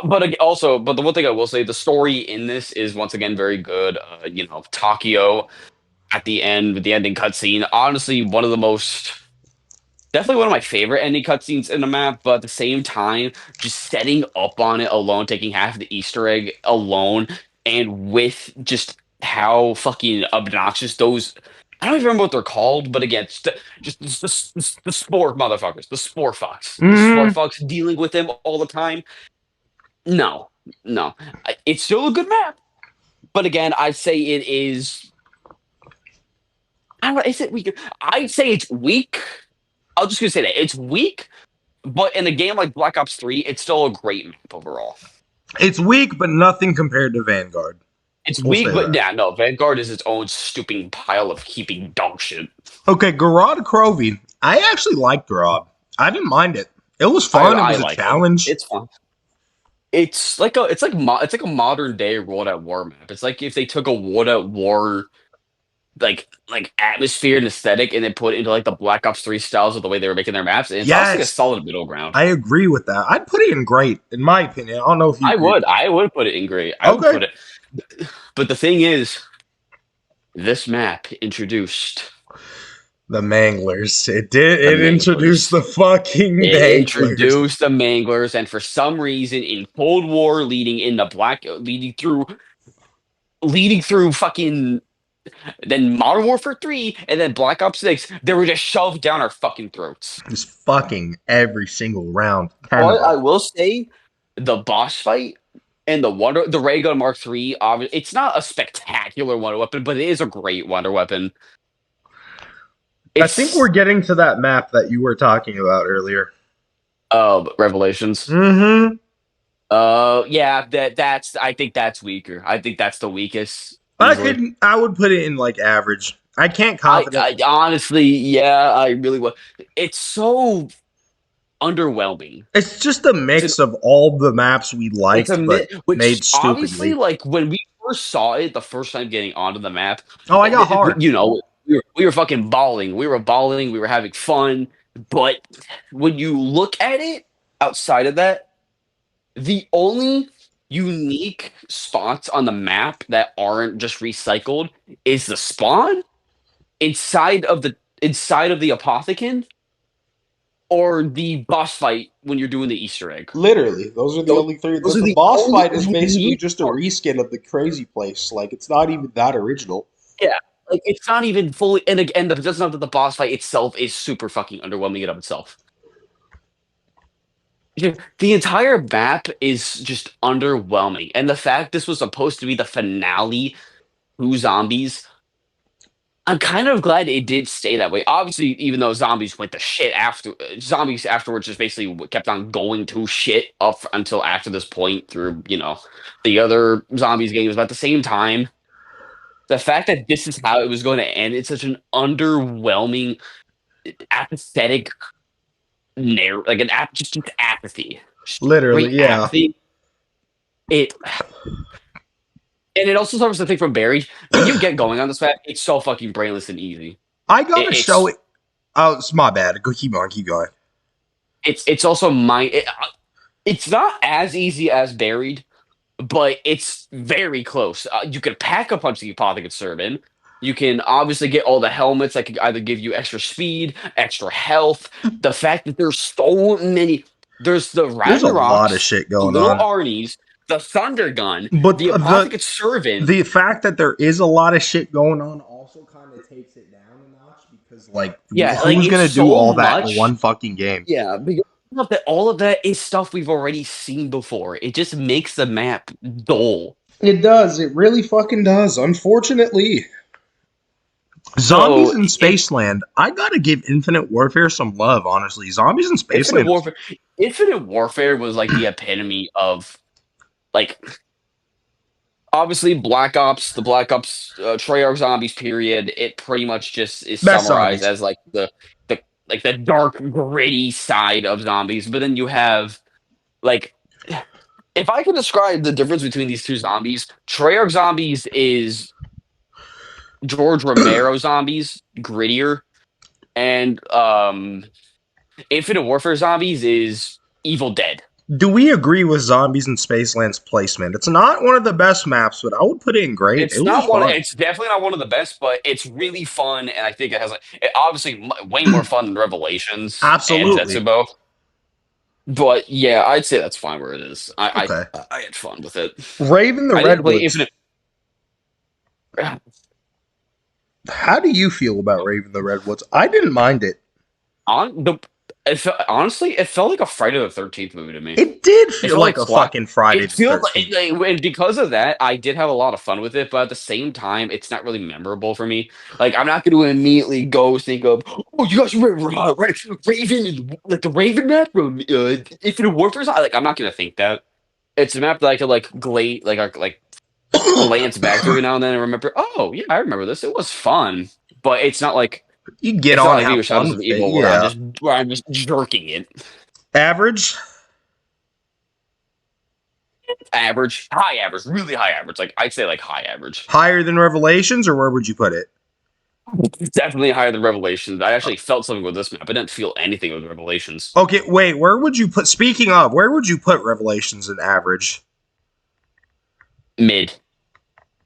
[SPEAKER 2] But the one thing I will say, the story in this is once again very good. Takio at the end with the ending cutscene, honestly, definitely one of my favorite ending cutscenes in the map, but at the same time, just setting up on it alone, taking half of the Easter egg alone, and with just how fucking obnoxious those. I don't even remember what they're called, but again, the spore motherfuckers, the spore fox,
[SPEAKER 1] Hmm.
[SPEAKER 2] dealing with them all the time. No, no, it's still a good map, but again, I'd say it is. I don't know, is it weak? I'd say it's weak. I'm just gonna say that it's weak, but in a game like Black Ops 3, it's still a great map overall.
[SPEAKER 1] It's weak, but nothing compared to Vanguard.
[SPEAKER 2] It's
[SPEAKER 1] We'll say
[SPEAKER 2] weak, but
[SPEAKER 1] that.
[SPEAKER 2] yeah, no, Vanguard is its own stooping pile of heaping dog shit.
[SPEAKER 1] Okay, Garad Crovey. I actually liked Garad. I didn't mind it. It was fun. It
[SPEAKER 2] I
[SPEAKER 1] was a
[SPEAKER 2] like it.
[SPEAKER 1] challenge.
[SPEAKER 2] It's fun. It's like a modern day World at War map. It's like if they took a World at War like atmosphere and aesthetic and then put it into like the Black Ops 3 styles of the way they were making their maps. And it's honestly a
[SPEAKER 1] Yes,
[SPEAKER 2] solid middle ground.
[SPEAKER 1] I agree with that. I'd put it in great, in my opinion. I don't know if you agree with me.
[SPEAKER 2] I would put it in great. I would
[SPEAKER 1] Okay.
[SPEAKER 2] put it. But the thing is, this map introduced
[SPEAKER 1] The Manglers. It did.
[SPEAKER 2] the
[SPEAKER 1] It introduced
[SPEAKER 2] Manglers.
[SPEAKER 1] the fucking
[SPEAKER 2] It
[SPEAKER 1] Manglers.
[SPEAKER 2] introduced the Manglers, and for some reason, in Cold War, leading through fucking then Modern Warfare 3, and then Black Ops 6, they were just shoved down our fucking throats.
[SPEAKER 1] Just fucking every single round. 10 of
[SPEAKER 2] But I
[SPEAKER 1] them.
[SPEAKER 2] will say, the boss fight and the Ray Gun Mark III, obviously, it's not a spectacular wonder weapon, but it is a great wonder weapon.
[SPEAKER 1] I think we're getting to that map that you were talking about earlier.
[SPEAKER 2] Revelations.
[SPEAKER 1] Mm-hmm.
[SPEAKER 2] Yeah, I think that's weaker. I think that's the weakest.
[SPEAKER 1] I would put it in like average. I can't
[SPEAKER 2] I
[SPEAKER 1] confidently.
[SPEAKER 2] honestly, yeah, I really would. It's so underwhelming.
[SPEAKER 1] It's just a
[SPEAKER 2] It's an
[SPEAKER 1] mix of all the maps we
[SPEAKER 2] it's a
[SPEAKER 1] liked, but
[SPEAKER 2] which
[SPEAKER 1] made
[SPEAKER 2] obviously,
[SPEAKER 1] stupidly.
[SPEAKER 2] like when we first saw it the first time getting onto the map,
[SPEAKER 1] Oh, I got hard.
[SPEAKER 2] we were fucking balling. We were balling. We were having fun. But when you look at it outside of that, the only unique spots on the map that aren't just recycled is the spawn inside of the Apothicon or the boss fight when you're doing the Easter egg.
[SPEAKER 1] Literally, those are the only three.
[SPEAKER 2] Those are
[SPEAKER 1] The
[SPEAKER 2] the
[SPEAKER 1] boss
[SPEAKER 2] only
[SPEAKER 1] fight is basically
[SPEAKER 2] three
[SPEAKER 1] just a
[SPEAKER 2] parts.
[SPEAKER 1] reskin of the crazy place. Like, it's not even that original.
[SPEAKER 2] Yeah, like it's not even fully. And again, that's not that the boss fight itself is super fucking underwhelming in of itself. The entire map is just underwhelming, and the fact this was supposed to be the finale to Zombies, I'm kind of glad it did stay that way. Obviously, even though Zombies went to shit after, Zombies afterwards just basically kept on going to shit up until after this point through the other Zombies games. But at the same time, the fact that this is how it was going to end, it's such an underwhelming, apathetic narrative, like just apathy,
[SPEAKER 1] Literally,
[SPEAKER 2] straight
[SPEAKER 1] yeah.
[SPEAKER 2] apathy. It And it also serves to think from Buried. When you get going on this map, it's so fucking brainless and easy.
[SPEAKER 1] I gotta show
[SPEAKER 2] It's
[SPEAKER 1] it. Oh, it's my bad. Go, keep going, keep going.
[SPEAKER 2] it's also it's not as easy as Buried, but it's very close. You can pack a punch the Apothicon serve in. You can obviously get all the helmets that can either give you extra speed, extra health. The fact that there's so many, there's the
[SPEAKER 1] There's a lot of
[SPEAKER 2] Ragnaroks,
[SPEAKER 1] shit
[SPEAKER 2] the
[SPEAKER 1] going
[SPEAKER 2] little
[SPEAKER 1] on.
[SPEAKER 2] Arnies, the Thunder Gun,
[SPEAKER 1] But
[SPEAKER 2] the Apothicon servant.
[SPEAKER 1] the fact that there is a lot of shit going on also kind of takes it down a notch because, like,
[SPEAKER 2] Yeah, like
[SPEAKER 1] who's
[SPEAKER 2] it's
[SPEAKER 1] gonna do
[SPEAKER 2] so
[SPEAKER 1] all that in
[SPEAKER 2] much.
[SPEAKER 1] one fucking game?
[SPEAKER 2] Yeah, because all of that is stuff we've already seen before. It just makes the map dull.
[SPEAKER 1] It does. It really fucking does. Unfortunately. Zombies
[SPEAKER 2] So
[SPEAKER 1] in Spaceland. I gotta give Infinite Warfare some love, honestly. Zombies in
[SPEAKER 2] Infinite
[SPEAKER 1] Spaceland.
[SPEAKER 2] Warfare, Infinite Warfare was like the epitome of like obviously Black Ops, the Black Ops Treyarch Zombies period. It pretty much just is
[SPEAKER 1] Best
[SPEAKER 2] summarized
[SPEAKER 1] zombies.
[SPEAKER 2] as like the dark gritty side of zombies. But then you have like if I could describe the difference between these two zombies, Treyarch Zombies is George Romero Zombies, grittier, and Infinite Warfare Zombies is Evil Dead.
[SPEAKER 1] Do we agree with Zombies in Spaceland's placement? It's not one of the best maps, but I would put it in great.
[SPEAKER 2] It's
[SPEAKER 1] It was
[SPEAKER 2] not one.
[SPEAKER 1] fun.
[SPEAKER 2] It's definitely not one of the best, but it's really fun, and I think it has obviously way more fun than Revelations and
[SPEAKER 1] Absolutely.
[SPEAKER 2] Zetsubo. But yeah, I'd say that's fine where it is.
[SPEAKER 1] Okay.
[SPEAKER 2] I had fun with it.
[SPEAKER 1] Raven the
[SPEAKER 2] I didn't play
[SPEAKER 1] Redwoods.
[SPEAKER 2] Infinite.
[SPEAKER 1] How do you feel about Raven the Redwoods? I didn't mind it.
[SPEAKER 2] Honestly, it felt like a Friday the 13th movie to me.
[SPEAKER 1] It did
[SPEAKER 2] It
[SPEAKER 1] feel
[SPEAKER 2] felt
[SPEAKER 1] like
[SPEAKER 2] like
[SPEAKER 1] a
[SPEAKER 2] flat.
[SPEAKER 1] fucking Friday
[SPEAKER 2] It
[SPEAKER 1] the
[SPEAKER 2] feels
[SPEAKER 1] 13th.
[SPEAKER 2] and because of that, I did have a lot of fun with it. But at the same time, it's not really memorable for me. Like I'm not going to immediately go think of, oh, you guys remember Raven, like the Raven map from Infinite Warfare. Like I'm not going to think that. It's a map that I could glance back to every now and then and remember. Oh yeah, I remember this. It was fun, but it's not like
[SPEAKER 1] You get
[SPEAKER 2] it's not
[SPEAKER 1] on,
[SPEAKER 2] like League
[SPEAKER 1] have
[SPEAKER 2] of Shadows
[SPEAKER 1] fun
[SPEAKER 2] of
[SPEAKER 1] with it.
[SPEAKER 2] Evil
[SPEAKER 1] Yeah.
[SPEAKER 2] where I'm just jerking it.
[SPEAKER 1] Average.
[SPEAKER 2] Average, high average, really high average. Like I'd say like high average.
[SPEAKER 1] Higher than Revelations, or where would you put it?
[SPEAKER 2] Definitely higher than Revelations. I actually felt something with this map. I didn't feel anything with Revelations.
[SPEAKER 1] Okay, wait. Where would you put? Speaking of, where would you put Revelations in average?
[SPEAKER 2] Mid.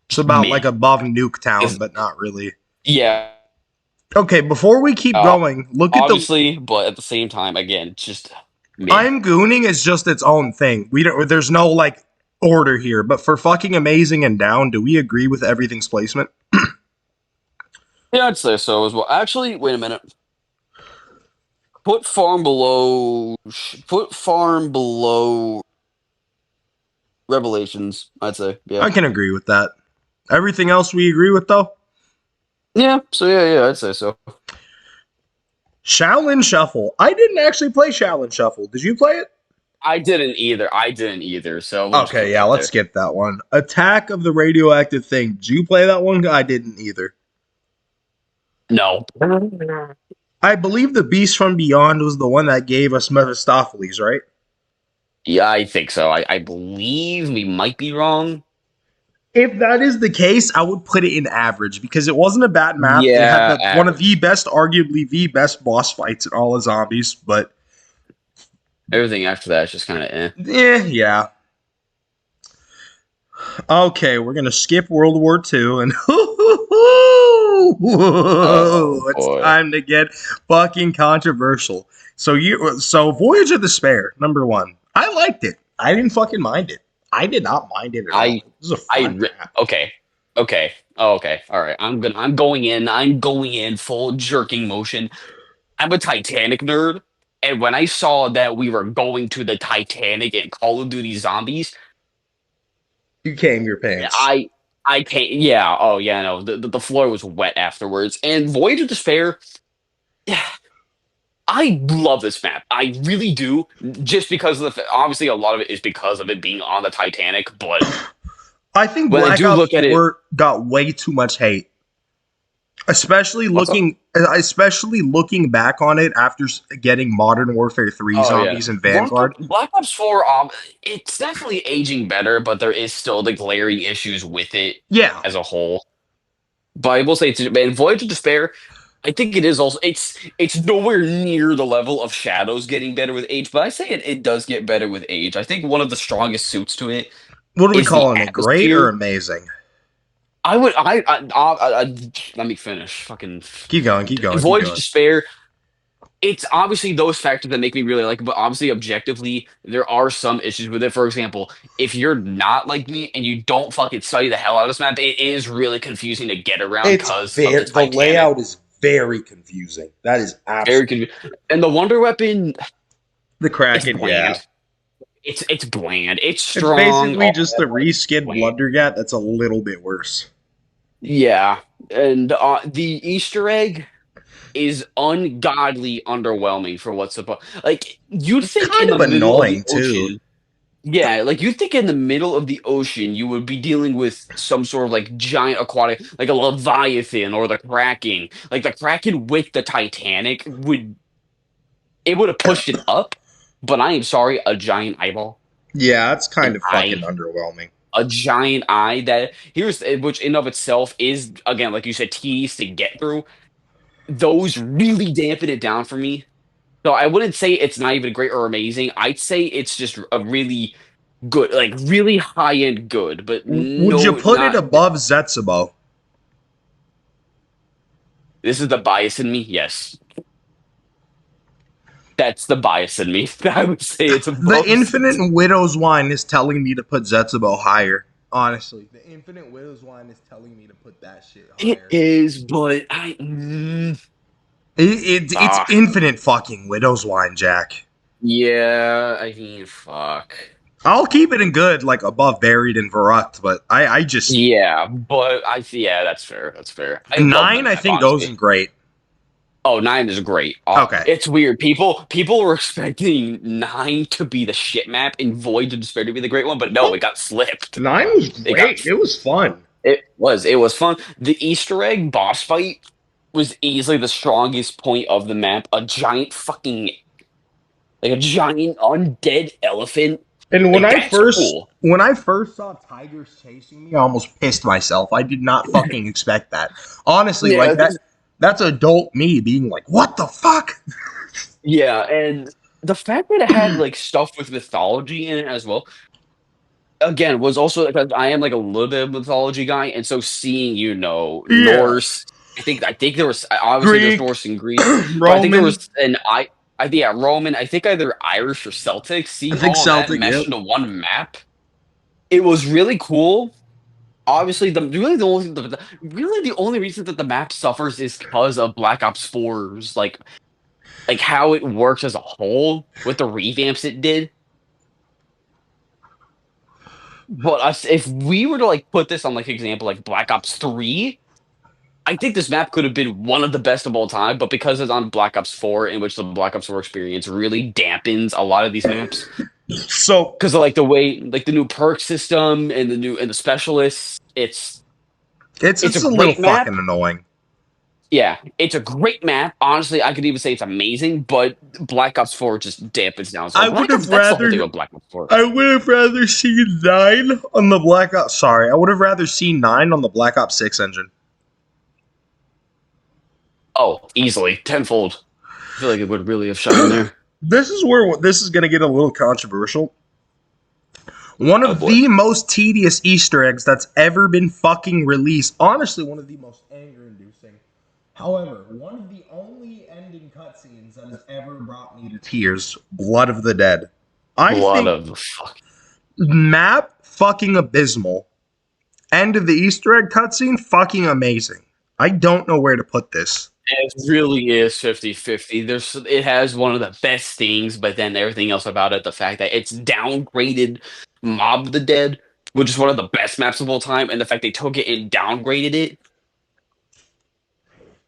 [SPEAKER 1] It's about
[SPEAKER 2] Mid.
[SPEAKER 1] like above Nuketown, but not really.
[SPEAKER 2] Yeah.
[SPEAKER 1] Okay, before we keep going, look at
[SPEAKER 2] obviously, but at the same time, again, just mid.
[SPEAKER 1] I'm Gooning is just its own thing. We don't. There's no like order here. But for fucking amazing and down, do we agree with everything's placement?
[SPEAKER 2] Yeah, I'd say so as well. Actually, wait a minute. Put farm below Revelations, I'd say. Yeah.
[SPEAKER 1] I can agree with that. Everything else we agree with, though?
[SPEAKER 2] Yeah, so yeah, I'd say so.
[SPEAKER 1] Shaolin Shuffle. I didn't actually play Shaolin Shuffle. Did you play it?
[SPEAKER 2] I didn't either. So
[SPEAKER 1] Okay, yeah, let's skip that one. Attack of the Radioactive Thing. Did you play that one? I didn't either.
[SPEAKER 2] No.
[SPEAKER 1] I believe the Beast from Beyond was the one that gave us Mephistopheles, right?
[SPEAKER 2] Yeah, I think so. I believe we might be wrong.
[SPEAKER 1] If that is the case, I would put it in average because it wasn't a bad map.
[SPEAKER 2] Yeah,
[SPEAKER 1] it had one of the best, arguably the best boss fights in all of Zombies, but
[SPEAKER 2] everything after that is just kind of eh.
[SPEAKER 1] Yeah. Okay, we're gonna skip World War II and
[SPEAKER 2] Oh
[SPEAKER 1] it's
[SPEAKER 2] boy.
[SPEAKER 1] time to get fucking controversial. So Voyage of Despair, number one. I liked it. I didn't fucking mind it. I did not mind it at all.
[SPEAKER 2] I
[SPEAKER 1] It was a
[SPEAKER 2] I
[SPEAKER 1] fun map.
[SPEAKER 2] okay. Okay. Oh, okay. All right. I'm going in. I'm going in full jerking motion. I'm a Titanic nerd, and when I saw that we were going to the Titanic in Call of Duty Zombies,
[SPEAKER 1] You came your pants.
[SPEAKER 2] I I can't. Yeah. Oh yeah. No. The floor was wet afterwards. And Voyage of Despair. Yeah, I love this map. I really do. Just because of obviously a lot of it is because of it being on the Titanic. But
[SPEAKER 1] I think
[SPEAKER 2] when I
[SPEAKER 1] Black
[SPEAKER 2] do
[SPEAKER 1] Ops
[SPEAKER 2] look at it,
[SPEAKER 1] 4 got way too much hate.
[SPEAKER 2] what's up?
[SPEAKER 1] Especially looking back on it after getting Modern Warfare 3
[SPEAKER 2] Oh yeah,
[SPEAKER 1] zombies and Vanguard.
[SPEAKER 2] Black Ops 4. It's definitely aging better, but there is still the glaring issues with it
[SPEAKER 1] Yeah.
[SPEAKER 2] as a whole. But I will say, man, Voyage of Despair. I think it is also. It's nowhere near the level of Shadows getting better with age, but I say it does get better with age. I think one of the strongest suits to it
[SPEAKER 1] What are we
[SPEAKER 2] is the
[SPEAKER 1] calling it? Great or
[SPEAKER 2] atmosphere.
[SPEAKER 1] amazing?
[SPEAKER 2] I would. Let me finish. Fucking
[SPEAKER 1] Keep going, keep going, keep
[SPEAKER 2] Voyage of
[SPEAKER 1] going.
[SPEAKER 2] Despair. It's obviously those factors that make me really like it, but obviously, objectively, there are some issues with it. For example, if you're not like me and you don't fucking study the hell out of this map, it is really confusing to get around because of the
[SPEAKER 1] The
[SPEAKER 2] Titanic.
[SPEAKER 1] layout is very confusing. That is
[SPEAKER 2] Very
[SPEAKER 1] absolutely
[SPEAKER 2] confusing. And the Wonder Weapon,
[SPEAKER 1] the
[SPEAKER 2] it's
[SPEAKER 1] Kraken. Yeah,
[SPEAKER 2] bland. It's bland. It's
[SPEAKER 1] it's
[SPEAKER 2] strong.
[SPEAKER 1] basically
[SPEAKER 2] All
[SPEAKER 1] just
[SPEAKER 2] that,
[SPEAKER 1] the
[SPEAKER 2] but it's
[SPEAKER 1] reskin
[SPEAKER 2] bland.
[SPEAKER 1] Blundergat. That's a little bit worse.
[SPEAKER 2] Yeah, and the Easter egg is ungodly underwhelming for what's supposed. Like you'd
[SPEAKER 1] It's
[SPEAKER 2] think in
[SPEAKER 1] kind
[SPEAKER 2] the
[SPEAKER 1] of
[SPEAKER 2] middle of the
[SPEAKER 1] annoying too.
[SPEAKER 2] ocean. Yeah, like you'd think in the middle of the ocean you would be dealing with some sort of like giant aquatic, like a Leviathan or the Kraken. Like the Kraken with the Titanic would have pushed it up, but I am sorry, a giant eyeball,
[SPEAKER 1] Yeah, it's
[SPEAKER 2] an
[SPEAKER 1] kind of fucking
[SPEAKER 2] eye,
[SPEAKER 1] underwhelming.
[SPEAKER 2] a giant eye that here's which in of itself is again like you said tedious to get through. Those really dampen it down for me. So I wouldn't say it's not even great or amazing. I'd say it's just a really good, like really high end good, but
[SPEAKER 1] Would you
[SPEAKER 2] no,
[SPEAKER 1] put it
[SPEAKER 2] not.
[SPEAKER 1] above Zetsubo?
[SPEAKER 2] This is the bias in me. Yes, that's the bias in me. I would say it's
[SPEAKER 1] The
[SPEAKER 2] above.
[SPEAKER 1] Infinite Widow's Wine is telling me to put Zetsubo higher. Honestly, the Infinite Widow's Wine is telling me to put that shit
[SPEAKER 2] It
[SPEAKER 1] higher.
[SPEAKER 2] is, but
[SPEAKER 1] It's
[SPEAKER 2] ah,
[SPEAKER 1] infinite fucking Widow's Wine, Jack.
[SPEAKER 2] yeah. I mean, fuck.
[SPEAKER 1] I'll keep it in good, like above Buried and Verruct, but I just
[SPEAKER 2] Yeah, but yeah, that's fair. That's fair. I love the
[SPEAKER 1] nine. I
[SPEAKER 2] map,
[SPEAKER 1] think goes
[SPEAKER 2] honestly.
[SPEAKER 1] in great.
[SPEAKER 2] Oh, nine is great.
[SPEAKER 1] Okay,
[SPEAKER 2] It's weird. People were expecting nine to be the shit map and Void to Despair to be the great one, but no, it got slipped.
[SPEAKER 1] nine was
[SPEAKER 2] It got
[SPEAKER 1] great. It was fun.
[SPEAKER 2] it was fun. The Easter egg boss fight was easily the strongest point of the map. A giant fucking like a giant undead elephant.
[SPEAKER 1] And
[SPEAKER 2] Like that's cool.
[SPEAKER 1] when I first saw tigers chasing me, I almost pissed myself. I did not fucking expect that. Honestly,
[SPEAKER 2] Yeah,
[SPEAKER 1] like that's adult me being like, "What the fuck?"
[SPEAKER 2] yeah, and the fact that it had like stuff with mythology in it as well again was also because I am like a little bit of a mythology guy, and so seeing
[SPEAKER 1] Yeah,
[SPEAKER 2] Norse. I think there was obviously there's
[SPEAKER 1] Greek,
[SPEAKER 2] Norse and Greece, but I think there
[SPEAKER 1] Roman.
[SPEAKER 2] was yeah, Roman. I think either Irish or Celtic.
[SPEAKER 1] I
[SPEAKER 2] Seeing
[SPEAKER 1] think
[SPEAKER 2] all of that
[SPEAKER 1] Celtic.
[SPEAKER 2] meshed
[SPEAKER 1] Yep.
[SPEAKER 2] into one map, it was really cool. Obviously, really the only reason that the map suffers is because of Black Ops 4's like how it works as a whole with the revamps it did. But if we were to like put this on like example like Black Ops 3, I think this map could have been one of the best of all time, but because it's on Black Ops 4, in which the Black Ops 4 experience really dampens a lot of these maps,
[SPEAKER 1] So
[SPEAKER 2] because of like the way like the new perk system and the specialists, it's a
[SPEAKER 1] it's a little
[SPEAKER 2] great map.
[SPEAKER 1] fucking annoying.
[SPEAKER 2] Yeah, it's a great map. Honestly, I could even say it's amazing, but Black Ops 4 just dampens down. So
[SPEAKER 1] I would
[SPEAKER 2] Black Ops,
[SPEAKER 1] have
[SPEAKER 2] that's the whole thing
[SPEAKER 1] rather
[SPEAKER 2] with Black Ops 4.
[SPEAKER 1] I would have rather seen nine on the Black Ops. Sorry, I would have rather seen nine on the Black Ops 6 engine.
[SPEAKER 2] Oh, easily tenfold. I feel like it would really have shot in there.
[SPEAKER 1] This is where this is going to get a little controversial. One
[SPEAKER 2] Oh
[SPEAKER 1] of
[SPEAKER 2] boy.
[SPEAKER 1] the most tedious Easter eggs that's ever been fucking released. Honestly, one of the most anger-inducing. However, one of the only ending cutscenes that has ever brought me to tears. Blood of the Dead. I
[SPEAKER 2] Blood
[SPEAKER 1] think
[SPEAKER 2] of the fuck.
[SPEAKER 1] map fucking abysmal. End of the Easter egg cutscene fucking amazing. I don't know where to put this.
[SPEAKER 2] It really is 50-50. It has one of the best things, but then everything else about it, the fact that it's downgraded Mob of the Dead, which is one of the best maps of all time, and the fact they took it and downgraded it,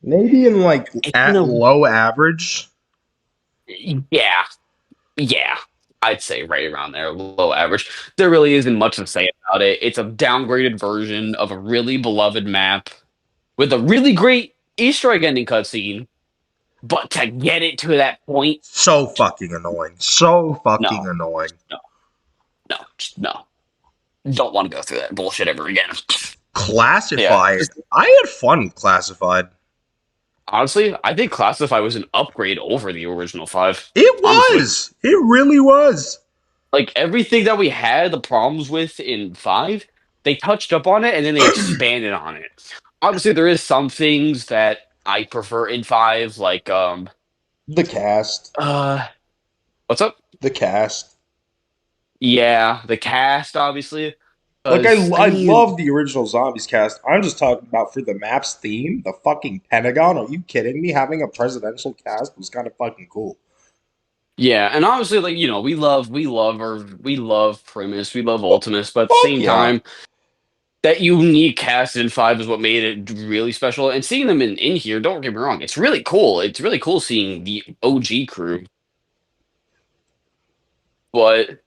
[SPEAKER 1] Maybe in like
[SPEAKER 2] it's
[SPEAKER 1] at low average.
[SPEAKER 2] yeah, yeah. I'd say right around there, low average. There really isn't much to say about it. It's a downgraded version of a really beloved map with a really great Easter egg ending cutscene, but to get it to that point,
[SPEAKER 1] So fucking annoying. So fucking
[SPEAKER 2] no,
[SPEAKER 1] annoying.
[SPEAKER 2] no, no, just no. Don't want to go through that bullshit ever again. Yeah.
[SPEAKER 1] Classified. I had fun with Classified.
[SPEAKER 2] Honestly, I think Classify was an upgrade over the original five.
[SPEAKER 1] It
[SPEAKER 2] Honestly.
[SPEAKER 1] was. It really was.
[SPEAKER 2] Like everything that we had the problems with in five, they touched up on it and then they expanded on it. Obviously, there is some things that I prefer in five, like
[SPEAKER 1] The cast.
[SPEAKER 2] uh what's up?
[SPEAKER 1] The cast.
[SPEAKER 2] Yeah, the cast, obviously.
[SPEAKER 1] Like
[SPEAKER 2] Because I
[SPEAKER 1] I
[SPEAKER 2] mean,
[SPEAKER 1] love the original Zombies cast. I'm just talking about for the map's theme, the fucking Pentagon. Are you kidding me? Having a presidential cast was kind of fucking cool.
[SPEAKER 2] yeah, and obviously, like, we love Primus, we love
[SPEAKER 1] Oh,
[SPEAKER 2] Ultimus, but at the
[SPEAKER 1] fuck
[SPEAKER 2] same
[SPEAKER 1] yeah.
[SPEAKER 2] time, that unique cast in five is what made it really special. And seeing them in here, don't get me wrong, it's really cool. It's really cool seeing the OG crew, but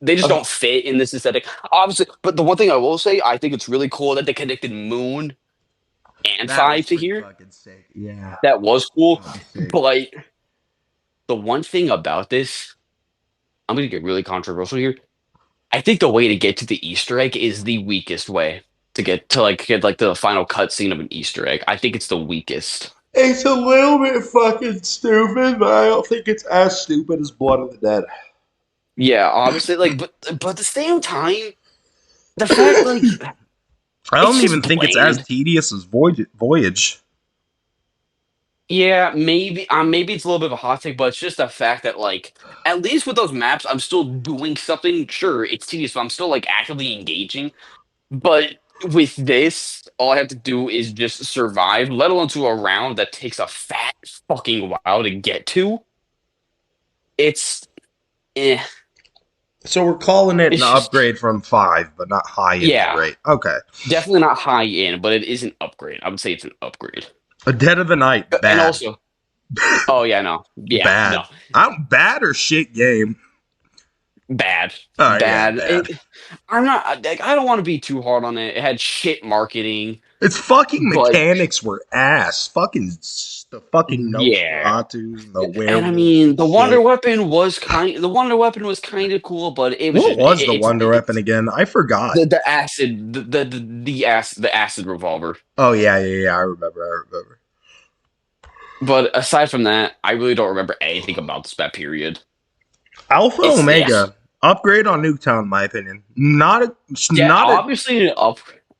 [SPEAKER 2] they just
[SPEAKER 1] Uh,
[SPEAKER 2] don't fit in this aesthetic. Obviously, but the one thing I will say, I think it's really cool that they connected Moon and
[SPEAKER 1] that was
[SPEAKER 2] Five to
[SPEAKER 1] pretty
[SPEAKER 2] here.
[SPEAKER 1] fucking sick. Yeah.
[SPEAKER 2] That was cool.
[SPEAKER 1] That was sick.
[SPEAKER 2] But the one thing about this, I'm gonna get really controversial here. I think the way to get to the Easter egg is the weakest way to get like the final cutscene of an Easter egg. I think it's the weakest.
[SPEAKER 1] It's a little bit fucking stupid, but I don't think it's as stupid as Blood of the Dead.
[SPEAKER 2] Yeah, obviously, like, but at the same time, the fact like
[SPEAKER 1] I
[SPEAKER 2] it's
[SPEAKER 1] don't even
[SPEAKER 2] just
[SPEAKER 1] think it's as
[SPEAKER 2] bland.
[SPEAKER 1] tedious as Voyage.
[SPEAKER 2] Yeah, maybe it's a little bit of a hot take, but it's just the fact that like at least with those maps, I'm still doing something. Sure, it's tedious, but I'm still like actively engaging. But with this, all I have to do is just survive, let alone to a round that takes a fat fucking while to get to. It's eh.
[SPEAKER 1] So we're calling it an
[SPEAKER 2] It's just
[SPEAKER 1] upgrade from 5, but not high end
[SPEAKER 2] yeah,
[SPEAKER 1] great. Okay.
[SPEAKER 2] definitely not high end, but it is an upgrade. I would say it's an upgrade.
[SPEAKER 1] A Dead of the Night,
[SPEAKER 2] And
[SPEAKER 1] bad.
[SPEAKER 2] also, oh yeah, no, yeah,
[SPEAKER 1] Bad.
[SPEAKER 2] no,
[SPEAKER 1] I'm bad or shit game.
[SPEAKER 2] bad,
[SPEAKER 1] Oh yeah,
[SPEAKER 2] bad.
[SPEAKER 1] bad.
[SPEAKER 2] I'm not. Like, I don't want to be too hard on it. It had shit marketing,
[SPEAKER 1] Its fucking
[SPEAKER 2] but
[SPEAKER 1] mechanics were ass. The fucking
[SPEAKER 2] yeah.
[SPEAKER 1] Nosferatus and the
[SPEAKER 2] And I
[SPEAKER 1] werewolves
[SPEAKER 2] mean,
[SPEAKER 1] and shit.
[SPEAKER 2] The Wonder Weapon was kind of cool, but it was
[SPEAKER 1] What
[SPEAKER 2] just
[SPEAKER 1] was the Wonder Weapon again? I forgot.
[SPEAKER 2] the acid the acid revolver.
[SPEAKER 1] Oh yeah. I remember.
[SPEAKER 2] But aside from that, I really don't remember anything about this map period.
[SPEAKER 1] Alpha
[SPEAKER 2] It's yes,
[SPEAKER 1] Omega upgrade on Nuketown, in my opinion.
[SPEAKER 2] yeah,
[SPEAKER 1] Not a.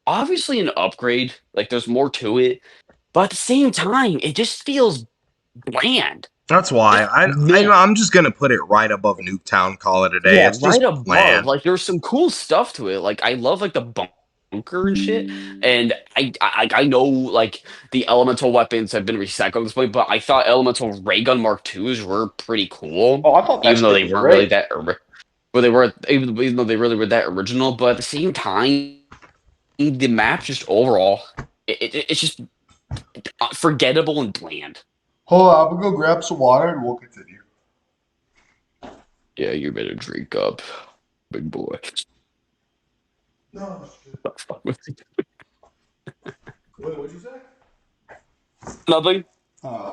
[SPEAKER 2] obviously an upgrade. Like there's more to it, but at the same time, it just feels bland.
[SPEAKER 1] That's why
[SPEAKER 2] Just meh.
[SPEAKER 1] I'm just gonna put it right above Nuketown. Call it a day.
[SPEAKER 2] Yeah,
[SPEAKER 1] It's
[SPEAKER 2] right
[SPEAKER 1] just
[SPEAKER 2] above.
[SPEAKER 1] bland.
[SPEAKER 2] Like there's some cool stuff to it. Like I love like the bunker and shit. And I know like the elemental weapons have been recycled at this point, but I thought elemental ray gun Mark twos were pretty cool,
[SPEAKER 1] Oh, I thought that
[SPEAKER 2] even though
[SPEAKER 1] shit
[SPEAKER 2] they
[SPEAKER 1] was
[SPEAKER 2] weren't really
[SPEAKER 1] great.
[SPEAKER 2] that. But they were even though they really were that original. But at the same time, the map just overall, it's just forgettable and bland.
[SPEAKER 1] Hold on, I'm gonna go grab some water and we'll continue.
[SPEAKER 2] Yeah, you better drink up, big boy.
[SPEAKER 1] No, wait, what'd you say?
[SPEAKER 2] Nothing.
[SPEAKER 1] Uh,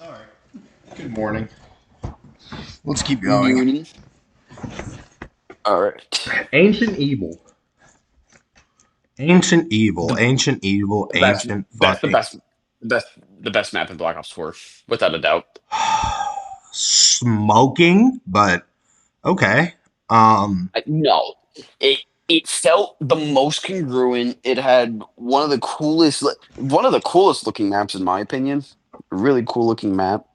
[SPEAKER 1] all right. Good morning. Let's keep going.
[SPEAKER 2] Mooney. All right.
[SPEAKER 1] Ancient evil. Ancient evil.
[SPEAKER 2] The,
[SPEAKER 1] Ancient evil.
[SPEAKER 2] the best,
[SPEAKER 1] Ancient
[SPEAKER 2] best, the
[SPEAKER 1] fucking.
[SPEAKER 2] best, the best, the best map in Black Ops 4, without a doubt.
[SPEAKER 1] Smoking, but okay. Um,
[SPEAKER 2] No, it felt the most congruent. It had one of the coolest looking maps in my opinion. A really cool looking map.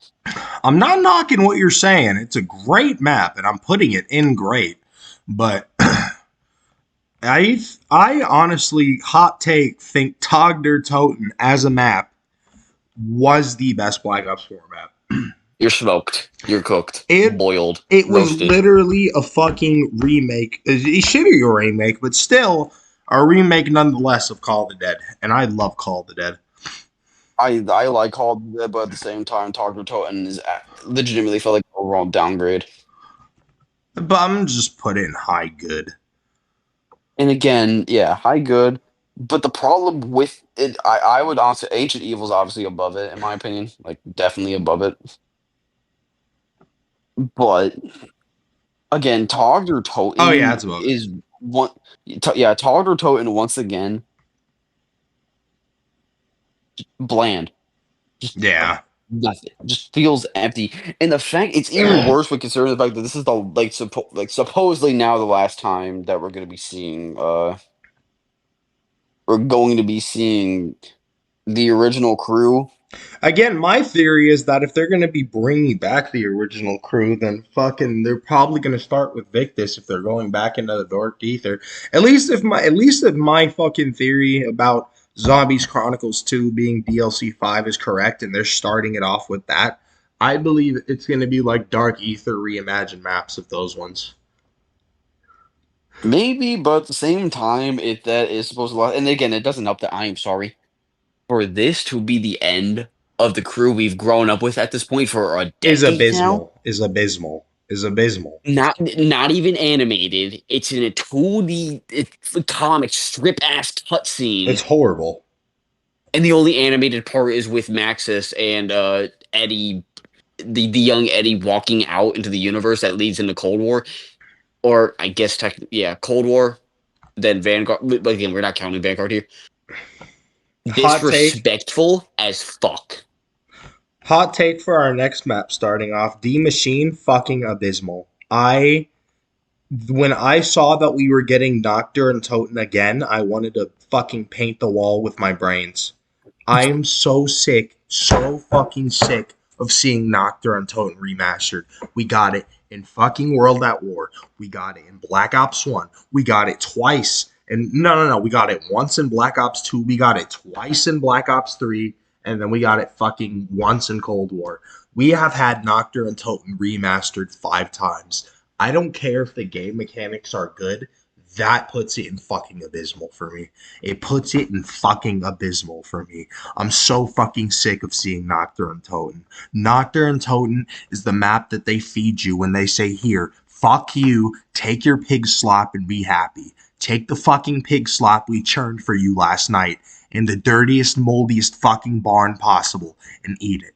[SPEAKER 1] I'm not knocking what you're saying. It's a great map, and I'm putting it in great. But I honestly, hot take, think Tog der Toten as a map was the best Black Ops 4 map.
[SPEAKER 2] You're smoked. You're cooked.
[SPEAKER 1] It
[SPEAKER 2] Boiled.
[SPEAKER 1] it was
[SPEAKER 2] Roasted.
[SPEAKER 1] literally a fucking remake. A shittier remake, but still a remake nonetheless of Call of the Dead. And I love Call of the Dead.
[SPEAKER 2] I like Call of Duty, but at the same time, Talker Toten is legitimately felt like an overall downgrade.
[SPEAKER 1] But I'm just put it in high good.
[SPEAKER 2] And again, yeah, high good. But the problem with it, I would honestly, Ancient Evil's obviously above it, in my opinion. Like, definitely above it. But again, Togger
[SPEAKER 1] Oh yeah,
[SPEAKER 2] Toten
[SPEAKER 1] it's above it.
[SPEAKER 2] is one. Yeah, Togger Toten once again bland. Just
[SPEAKER 1] Yeah.
[SPEAKER 2] nothing. Just feels empty. And the fact it's even worse when considering the fact that this is the supposedly now the last time that we're going to be seeing the original crew.
[SPEAKER 1] Again, my theory is that if they're going to be bringing back the original crew, then fucking they're probably going to start with Victus if they're going back into the Dark Ether. At least if my fucking theory about Zombies Chronicles 2 being DLC 5 is correct and they're starting it off with that, I believe it's going to be like Dark Ether reimagined maps of those ones.
[SPEAKER 2] Maybe, but at the same time, if that is supposed to, and again, it doesn't help that I am sorry for this to be the end of the crew we've grown up with at this point for a
[SPEAKER 1] Is
[SPEAKER 2] decade now.
[SPEAKER 1] abysmal. Is abysmal. Is abysmal.
[SPEAKER 2] Not even animated. It's in a 2D comic strip ass
[SPEAKER 1] It's
[SPEAKER 2] cutscene,
[SPEAKER 1] horrible.
[SPEAKER 2] and the only animated part is with Maxis and Eddie, the young Eddie walking out into the universe that leads into Cold War, or I guess yeah, Cold War. Then Vanguard. But again, we're not counting Vanguard here.
[SPEAKER 1] Hot take.
[SPEAKER 2] Disrespectful as fuck.
[SPEAKER 1] Hot take for our next map starting off. D Machine fucking abysmal. When I saw that we were getting Noctur and Toten again, I wanted to fucking paint the wall with my brains. I am so sick, so fucking sick of seeing Noctur and Toten remastered. We got it in fucking World at War. We got it in Black Ops 1. We got it twice. And no. We got it once in Black Ops 2. We got it twice in Black Ops 3. And then we got it fucking once in Cold War. We have had Noctur and Toten remastered 5 times. I don't care if the game mechanics are good. That puts it in fucking abysmal for me. It puts it in fucking abysmal for me. I'm so fucking sick of seeing Nocturne and Toten. Nocturne and Toten is the map that they feed you when they say, here, fuck you, take your pig slop and be happy. Take the fucking pig slop we churned for you last night in the dirtiest, moldiest fucking barn possible and eat it.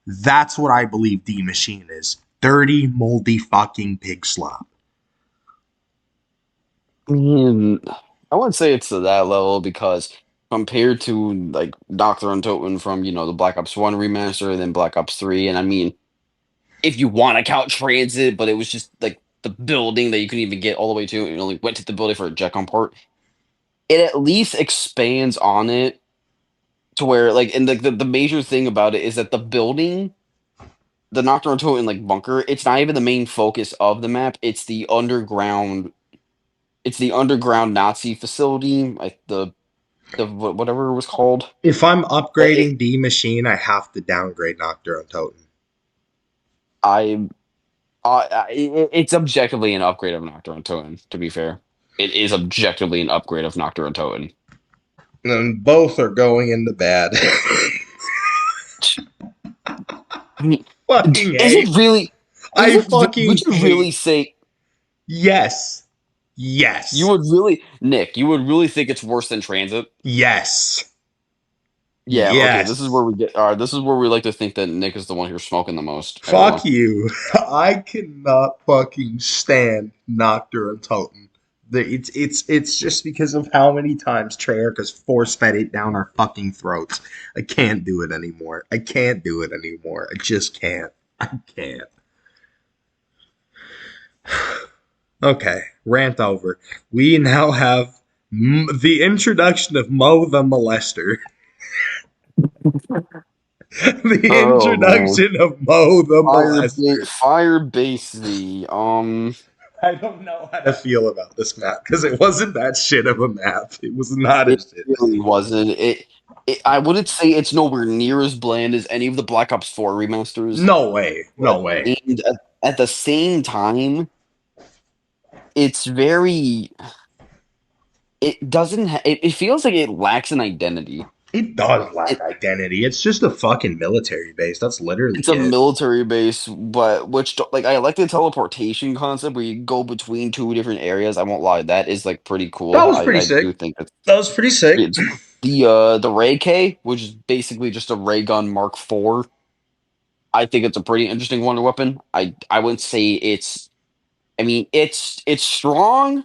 [SPEAKER 1] That's what I believe D Machine is. Dirty, moldy fucking pig slop.
[SPEAKER 2] I wouldn't say it's to that level because compared to like Doctor Untoten from the Black Ops 1 remaster and then Black Ops 3, and I mean if you want to count transit, but it was just like the building that you couldn't even get all the way to, and you only went to the building for a Jetcon part. It at least expands on it to where like and the major thing about it is that the building, the Nocturne Toten like bunker, it's not even the main focus of the map. It's the underground Nazi facility, like the whatever it was called.
[SPEAKER 1] If I'm
[SPEAKER 2] It,
[SPEAKER 1] upgrading D Machine, I have to downgrade Nocturne and Toten.
[SPEAKER 2] I, it's objectively an upgrade of Nocturne Toten. To be fair, it is objectively an upgrade of Nocturne Toten.
[SPEAKER 1] And both are going into bad.
[SPEAKER 2] I mean,
[SPEAKER 1] Fucking
[SPEAKER 2] is
[SPEAKER 1] A.
[SPEAKER 2] it really?
[SPEAKER 1] I
[SPEAKER 2] Would
[SPEAKER 1] fucking
[SPEAKER 2] you really
[SPEAKER 1] hate.
[SPEAKER 2] say
[SPEAKER 1] Yes. Yes.
[SPEAKER 2] Nick? You would really think it's worse than Transit?
[SPEAKER 1] Yes.
[SPEAKER 2] Yeah, okay, this is where
[SPEAKER 1] Yes.
[SPEAKER 2] we get. All right, this is where we like to think that Nick is the one who's smoking the most. Everyone.
[SPEAKER 1] Fuck you. I cannot fucking stand Noctur and Totem. It's just because of how many times Treyarch has force fed it down our fucking throats. I can't do it anymore. I can't do it anymore. I just can't. I can't. Okay, rant over. We now have the introduction of Mo the Molester. The
[SPEAKER 2] Oh man,
[SPEAKER 1] introduction of Mo the Molester.
[SPEAKER 2] Firebase the
[SPEAKER 1] I don't know how to feel about this map because it wasn't that shit of a map. It was not
[SPEAKER 2] It
[SPEAKER 1] as shit.
[SPEAKER 2] really wasn't. I wouldn't say it's nowhere near as bland as any of the Black Ops 4 remasters,
[SPEAKER 1] No way.
[SPEAKER 2] but
[SPEAKER 1] No way.
[SPEAKER 2] at the same time, it's very. It doesn't. It feels like it lacks an identity.
[SPEAKER 1] It does lack
[SPEAKER 2] It,
[SPEAKER 1] identity. It's just a fucking military base. That's literally
[SPEAKER 2] it's a
[SPEAKER 1] it.
[SPEAKER 2] military base, but like I like the teleportation concept where you go between two different areas. I won't lie, that is like pretty
[SPEAKER 1] That
[SPEAKER 2] cool.
[SPEAKER 1] was pretty
[SPEAKER 2] I do
[SPEAKER 1] sick.
[SPEAKER 2] think that's
[SPEAKER 1] That was pretty sick.
[SPEAKER 2] it's the Ray K, which is basically just a ray gun Mark IV. I think it's a pretty interesting wonder weapon. I wouldn't say it's. I mean, it's strong,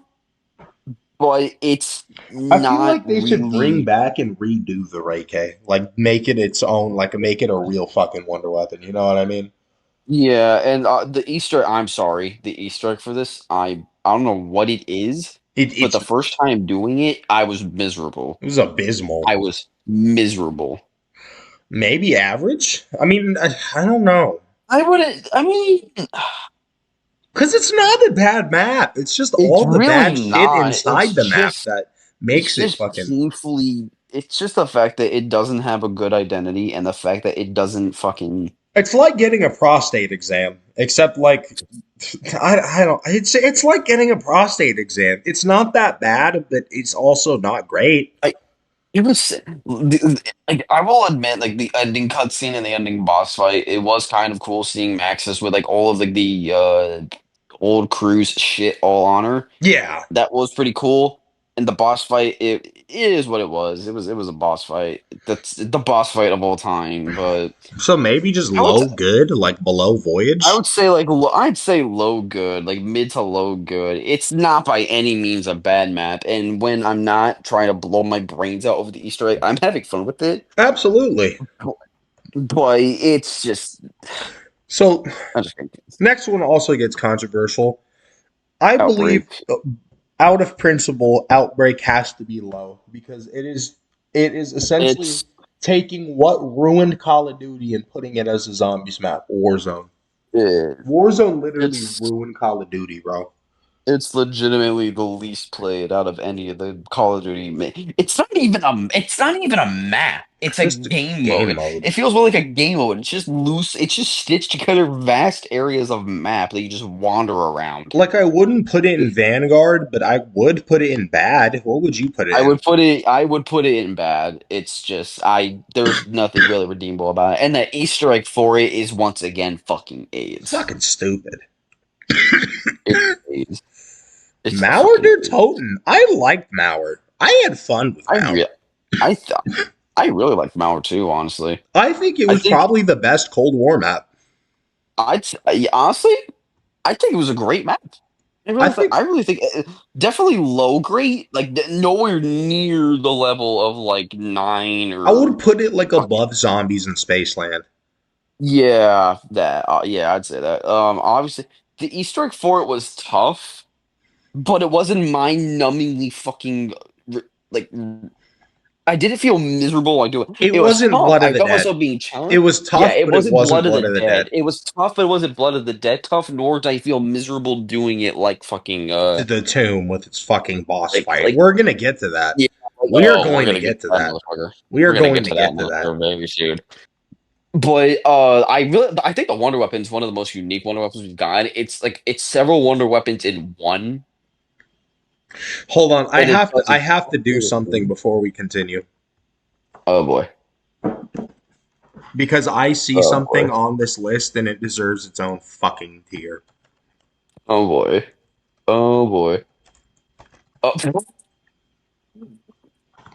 [SPEAKER 2] but it's
[SPEAKER 1] I feel
[SPEAKER 2] not
[SPEAKER 1] like they should bring
[SPEAKER 2] really.
[SPEAKER 1] back and redo the Ray K. Like make it its own, like make it a real fucking wonder weapon. You know what I mean?
[SPEAKER 2] Yeah, and the Easter. I'm sorry, the Easter egg for this. I don't know what it is, but
[SPEAKER 1] It's
[SPEAKER 2] the first time doing it, I was miserable.
[SPEAKER 1] it was abysmal.
[SPEAKER 2] I was miserable.
[SPEAKER 1] Maybe average. I mean, I don't know.
[SPEAKER 2] I wouldn't. I mean,
[SPEAKER 1] Because it's not a bad map. It's just
[SPEAKER 2] it's
[SPEAKER 1] all the
[SPEAKER 2] really
[SPEAKER 1] bad shit
[SPEAKER 2] not.
[SPEAKER 1] inside the map that
[SPEAKER 2] It's
[SPEAKER 1] makes it
[SPEAKER 2] just
[SPEAKER 1] fucking.
[SPEAKER 2] painfully. It's just the fact that it doesn't have a good identity, and the fact that it doesn't fucking.
[SPEAKER 1] It's like getting a prostate exam, except like I don't. It's like getting a prostate exam. It's not that bad, but it's also not great.
[SPEAKER 2] It was like I will admit, like the ending cutscene and the ending boss fight, it was kind of cool seeing Maxis with like all of like the old crew's shit all on her.
[SPEAKER 1] Yeah.
[SPEAKER 2] That was pretty cool. And the boss fight, it is what it was. It was a boss fight. That's the boss fight of all time. But
[SPEAKER 1] So maybe just
[SPEAKER 2] I would
[SPEAKER 1] low good, like below
[SPEAKER 2] I
[SPEAKER 1] voyage.
[SPEAKER 2] would say like I'd say low good, like mid to low good. It's not by any means a bad map, and when I'm not trying to blow my brains out over the Easter egg, I'm having fun with it.
[SPEAKER 1] Absolutely.
[SPEAKER 2] But it's just
[SPEAKER 1] So
[SPEAKER 2] I just can't
[SPEAKER 1] next one also gets controversial. I believe
[SPEAKER 2] outbreak.
[SPEAKER 1] out of principle, outbreak has to be low because it is essentially
[SPEAKER 2] It's
[SPEAKER 1] taking what ruined Call of Duty and putting it as a zombies map, Warzone.
[SPEAKER 2] it,
[SPEAKER 1] Warzone literally
[SPEAKER 2] it's
[SPEAKER 1] ruined Call of Duty, bro.
[SPEAKER 2] it's legitimately the least played out of any of the Call of Duty. It's not even a map. It's
[SPEAKER 1] It's
[SPEAKER 2] a
[SPEAKER 1] just
[SPEAKER 2] game
[SPEAKER 1] game
[SPEAKER 2] mode.
[SPEAKER 1] mode.
[SPEAKER 2] It feels more like a game mode. It's just loose. It's just stitched together vast areas of map that you just wander around.
[SPEAKER 1] Like I wouldn't put it in Vanguard, but I would put it in bad. What would you put it in?
[SPEAKER 2] I would put it in bad. It's just there's nothing really redeemable about it. And the Easter egg for it is once again fucking AIDS.
[SPEAKER 1] Fucking stupid.
[SPEAKER 2] It's AIDS. It's a
[SPEAKER 1] Mauer
[SPEAKER 2] fucking
[SPEAKER 1] or
[SPEAKER 2] AIDS.
[SPEAKER 1] Toten? I liked Mauer. I had fun with
[SPEAKER 2] I
[SPEAKER 1] Mauer.
[SPEAKER 2] re I th I really like Mauer too, honestly.
[SPEAKER 1] I think it
[SPEAKER 2] I
[SPEAKER 1] was
[SPEAKER 2] think
[SPEAKER 1] probably the best Cold War map.
[SPEAKER 2] honestly, I think it was a great map.
[SPEAKER 1] I think
[SPEAKER 2] I really think definitely low grade, like nowhere near the level of like nine
[SPEAKER 1] I
[SPEAKER 2] or
[SPEAKER 1] would put it like
[SPEAKER 2] fucking
[SPEAKER 1] above zombies in Spaceland.
[SPEAKER 2] yeah that yeah I'd say that. Obviously the Easter egg for it was tough, but it wasn't mind-numbingly fucking like I didn't feel miserable while doing it.
[SPEAKER 1] It
[SPEAKER 2] It was
[SPEAKER 1] wasn't
[SPEAKER 2] tough.
[SPEAKER 1] Blood of
[SPEAKER 2] I
[SPEAKER 1] the
[SPEAKER 2] felt
[SPEAKER 1] Dead.
[SPEAKER 2] myself being
[SPEAKER 1] It
[SPEAKER 2] challenged.
[SPEAKER 1] was
[SPEAKER 2] Yeah,
[SPEAKER 1] tough,
[SPEAKER 2] it
[SPEAKER 1] but it
[SPEAKER 2] wasn't
[SPEAKER 1] wasn't
[SPEAKER 2] Blood of the
[SPEAKER 1] Blood of the
[SPEAKER 2] Dead.
[SPEAKER 1] Dead.
[SPEAKER 2] It was tough, but it wasn't Blood of the Dead tough, nor did I feel miserable doing it like fucking
[SPEAKER 1] The tomb with its fucking boss fight.
[SPEAKER 2] like
[SPEAKER 1] We're gonna get to that.
[SPEAKER 2] yeah, like,
[SPEAKER 1] We are
[SPEAKER 2] oh, we're
[SPEAKER 1] going to
[SPEAKER 2] gonna get
[SPEAKER 1] get
[SPEAKER 2] to
[SPEAKER 1] to
[SPEAKER 2] that
[SPEAKER 1] that.
[SPEAKER 2] motherfucker.
[SPEAKER 1] We are
[SPEAKER 2] We're gonna
[SPEAKER 1] going
[SPEAKER 2] get
[SPEAKER 1] to
[SPEAKER 2] to that
[SPEAKER 1] get to that.
[SPEAKER 2] motherfucker very soon. But I think the Wonder Weapon is one of the most unique Wonder Weapons we've got. It's several Wonder Weapons in one,
[SPEAKER 1] Hold on. I
[SPEAKER 2] and it
[SPEAKER 1] have to
[SPEAKER 2] does
[SPEAKER 1] I
[SPEAKER 2] it
[SPEAKER 1] have to
[SPEAKER 2] so
[SPEAKER 1] do something
[SPEAKER 2] beautifully.
[SPEAKER 1] before we continue.
[SPEAKER 2] Oh boy.
[SPEAKER 1] Because I see
[SPEAKER 2] Oh
[SPEAKER 1] something
[SPEAKER 2] boy.
[SPEAKER 1] on this list and it deserves its own fucking tier.
[SPEAKER 2] Oh boy. Oh boy. Oh,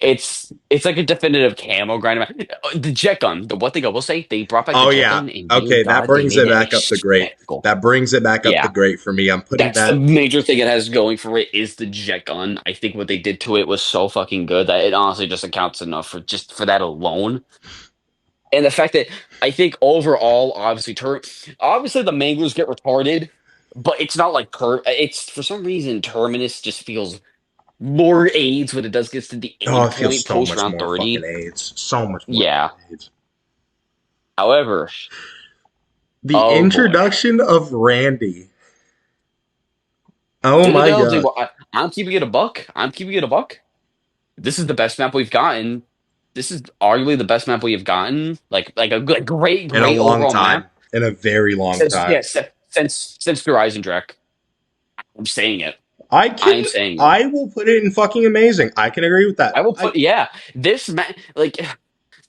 [SPEAKER 2] It's like a definitive camo grind. The jet gun, the one thing I will say, they brought back the
[SPEAKER 1] Oh
[SPEAKER 2] jet
[SPEAKER 1] yeah.
[SPEAKER 2] gun, and dear
[SPEAKER 1] Okay, that
[SPEAKER 2] God, they
[SPEAKER 1] brings
[SPEAKER 2] made
[SPEAKER 1] it
[SPEAKER 2] it a
[SPEAKER 1] back up the great.
[SPEAKER 2] spectacle.
[SPEAKER 1] That brings it back up the
[SPEAKER 2] Yeah,
[SPEAKER 1] great for me. I'm putting
[SPEAKER 2] that's the
[SPEAKER 1] that.
[SPEAKER 2] major thing it has going for it is the jet gun. I think what they did to it was so fucking good that it honestly just accounts enough for just for that alone. And the fact that I think overall, obviously the manglers get retarded, but it's not like it's for some reason Terminus just feels more AIDS when it does gets to the
[SPEAKER 1] Oh,
[SPEAKER 2] aid
[SPEAKER 1] it feels
[SPEAKER 2] point
[SPEAKER 1] so
[SPEAKER 2] post
[SPEAKER 1] much
[SPEAKER 2] round
[SPEAKER 1] more fucking
[SPEAKER 2] 30.
[SPEAKER 1] AIDS. So much more
[SPEAKER 2] Yeah.
[SPEAKER 1] fucking AIDS.
[SPEAKER 2] However,
[SPEAKER 1] The
[SPEAKER 2] oh boy.
[SPEAKER 1] introduction of Randy. Oh my
[SPEAKER 2] Citadel, dude,
[SPEAKER 1] god.
[SPEAKER 2] well, I'm keeping it a buck. I'm keeping it a buck. This is the best map we've gotten. This is arguably the best map we have gotten. Like a great,
[SPEAKER 1] In a
[SPEAKER 2] great
[SPEAKER 1] long
[SPEAKER 2] overall map
[SPEAKER 1] time. In a very long
[SPEAKER 2] since
[SPEAKER 1] time.
[SPEAKER 2] since Horizon Drek. I'm saying it.
[SPEAKER 1] I
[SPEAKER 2] I am
[SPEAKER 1] can
[SPEAKER 2] saying it.
[SPEAKER 1] I will put it in fucking amazing. I can agree with that.
[SPEAKER 2] I will put yeah. This map like